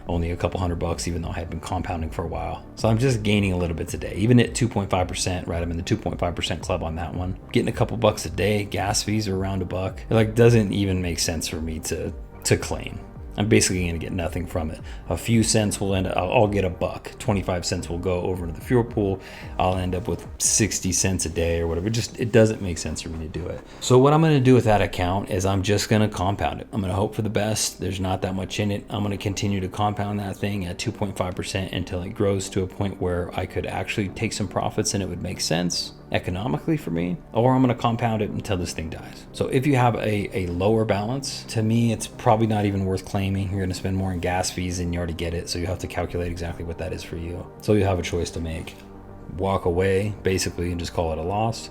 only a couple $100, even though I had been compounding for a while. So I'm just gaining a little bit today, even at 2.5%, right? I'm in the 2.5% club on that one. Getting a couple bucks a day. Gas fees are around $1. It like doesn't even make sense for me to claim. I'm basically going to get nothing from it. A few cents will end up, I'll get $1. 25 cents will go over into the Furio pool. I'll end up with 60 cents a day or whatever. It doesn't make sense for me to do it. So what I'm going to do with that account is I'm just going to compound it. I'm going to hope for the best. There's not that much in it. I'm going to continue to compound that thing at 2.5% until it grows to a point where I could actually take some profits and it would make sense economically for me, or I'm going to compound it until this thing dies. So if you have a lower balance, to me, it's probably not even worth claiming. You're going to spend more in gas fees than you already get it. So you have to calculate exactly what that is for you. So you have a choice to make. Walk away basically and just call it a loss,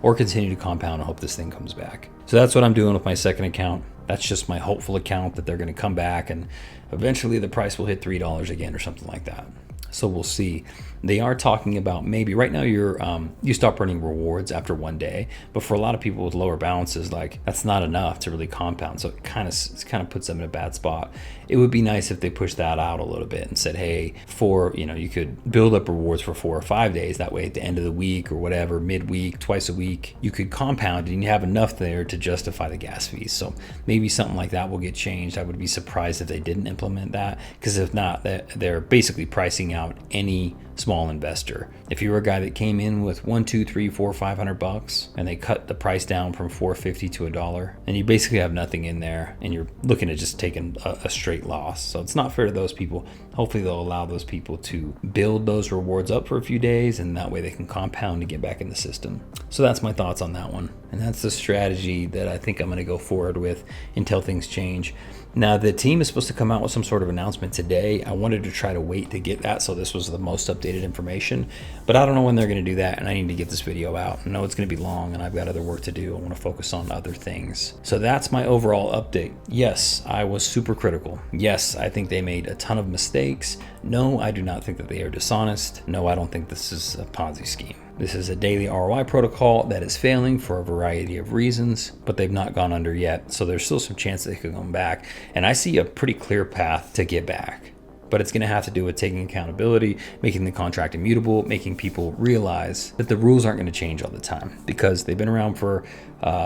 or continue to compound and hope this thing comes back. So that's what I'm doing with my second account. That's just my hopeful account that they're going to come back and eventually the price will hit $3 again or something like that. So we'll see. They are talking about maybe right now you stop earning rewards after 1 day, but for a lot of people with lower balances, like that's not enough to really compound. So it kind of puts them in a bad spot. It would be nice if they pushed that out a little bit and said, hey, you could build up rewards for 4 or 5 days. That way at the end of the week or whatever, midweek, twice a week, you could compound and you have enough there to justify the gas fees. So maybe something like that will get changed. I would be surprised if they didn't implement that, because if not, they're basically pricing out any small investor. If you were a guy that came in with $1, $2, $3, $4, $500 and they cut the price down from $4.50 to $1, and you basically have nothing in there and you're looking at just taking a straight loss. So it's not fair to those people. Hopefully they'll allow those people to build those rewards up for a few days, and that way they can compound and get back in the system. So that's my thoughts on that one. And that's the strategy that I think I'm going to go forward with until things change. Now, the team is supposed to come out with some sort of announcement today. I wanted to try to wait to get that, so this was the most updated information. But I don't know when they're going to do that, and I need to get this video out. I know it's going to be long, and I've got other work to do. I want to focus on other things. So that's my overall update. Yes, I was super critical. Yes, I think they made a ton of mistakes. No, I do not think that they are dishonest. No, I don't think this is a Ponzi scheme. This is a daily ROI protocol that is failing for a variety of reasons, but they've not gone under yet. So there's still some chance they could come back. And I see a pretty clear path to get back. But it's going to have to do with taking accountability, making the contract immutable, making people realize that the rules aren't going to change all the time, because they've been around for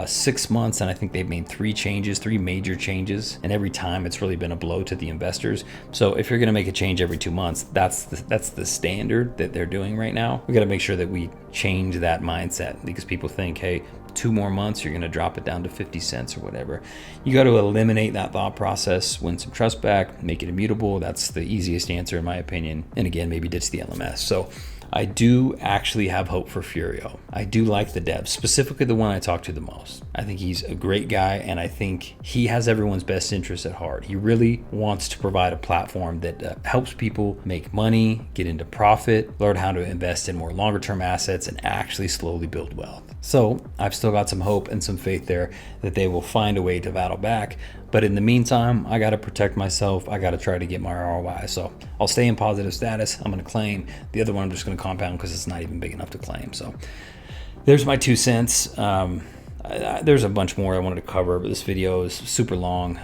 6 months, and I think they've made 3 major changes, and every time it's really been a blow to the investors. So if you're going to make a change every 2 months, that's the standard that they're doing right now. We got to make sure that we change that mindset, because people think, hey, 2 more months, you're going to drop it down to 50 cents or whatever. You got to eliminate that thought process, win some trust back, make it immutable. That's the easiest answer in my opinion. And again, maybe ditch the LMS. So I do actually have hope for Furio. I do like the dev, specifically the one I talk to the most. I think he's a great guy, and I think he has everyone's best interest at heart. He really wants to provide a platform that helps people make money, get into profit, learn how to invest in more longer term assets, and actually slowly build wealth. So I've still got some hope and some faith there that they will find a way to battle back. But in the meantime, I got to protect myself. I got to try to get my ROI. So I'll stay in positive status. I'm going to claim. The other one I'm just going to compound because it's not even big enough to claim. So there's my 2 cents. There's a bunch more I wanted to cover, but this video is super long.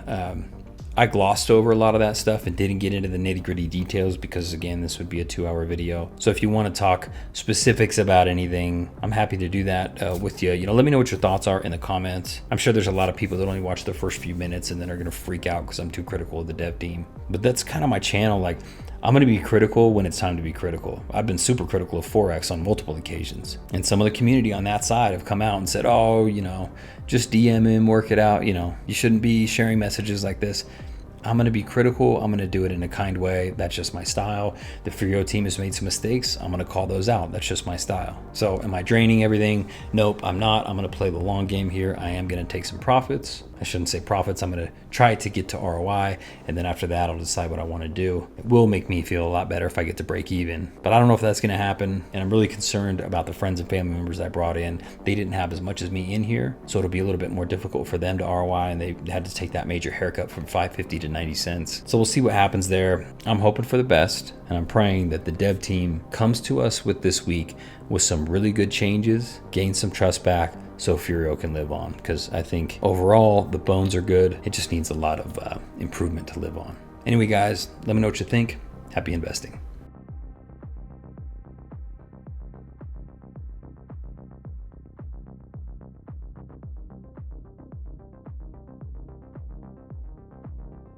I glossed over a lot of that stuff and didn't get into the nitty-gritty details because, again, this would be a 2-hour video. So if you want to talk specifics about anything, I'm happy to do that with you. Let me know what your thoughts are in the comments. I'm sure there's a lot of people that only watch the first few minutes and then are going to freak out because I'm too critical of the dev team. But that's kind of my channel. Like, I'm going to be critical when it's time to be critical. I've been super critical of Forex on multiple occasions. And some of the community on that side have come out and said, oh, just DM him, work it out. You shouldn't be sharing messages like this. I'm going to be critical. I'm going to do it in a kind way. That's just my style. The Furio team has made some mistakes. I'm going to call those out. That's just my style. So am I draining everything? Nope, I'm not. I'm going to play the long game here. I am going to take some profits. I shouldn't say profits. I'm going to try to get to ROI. And then after that, I'll decide what I want to do. It will make me feel a lot better if I get to break even. But I don't know if that's going to happen. And I'm really concerned about the friends and family members I brought in. They didn't have as much as me in here. So it'll be a little bit more difficult for them to ROI. And they had to take that major haircut from $5.50 to 90 cents. So we'll see what happens there. I'm hoping for the best. And I'm praying that the dev team comes to us with this week with some really good changes, gain some trust back, so Furio can live on, because I think overall the bones are good. It just needs a lot of improvement to live on. Anyway, guys, let me know what you think. Happy investing.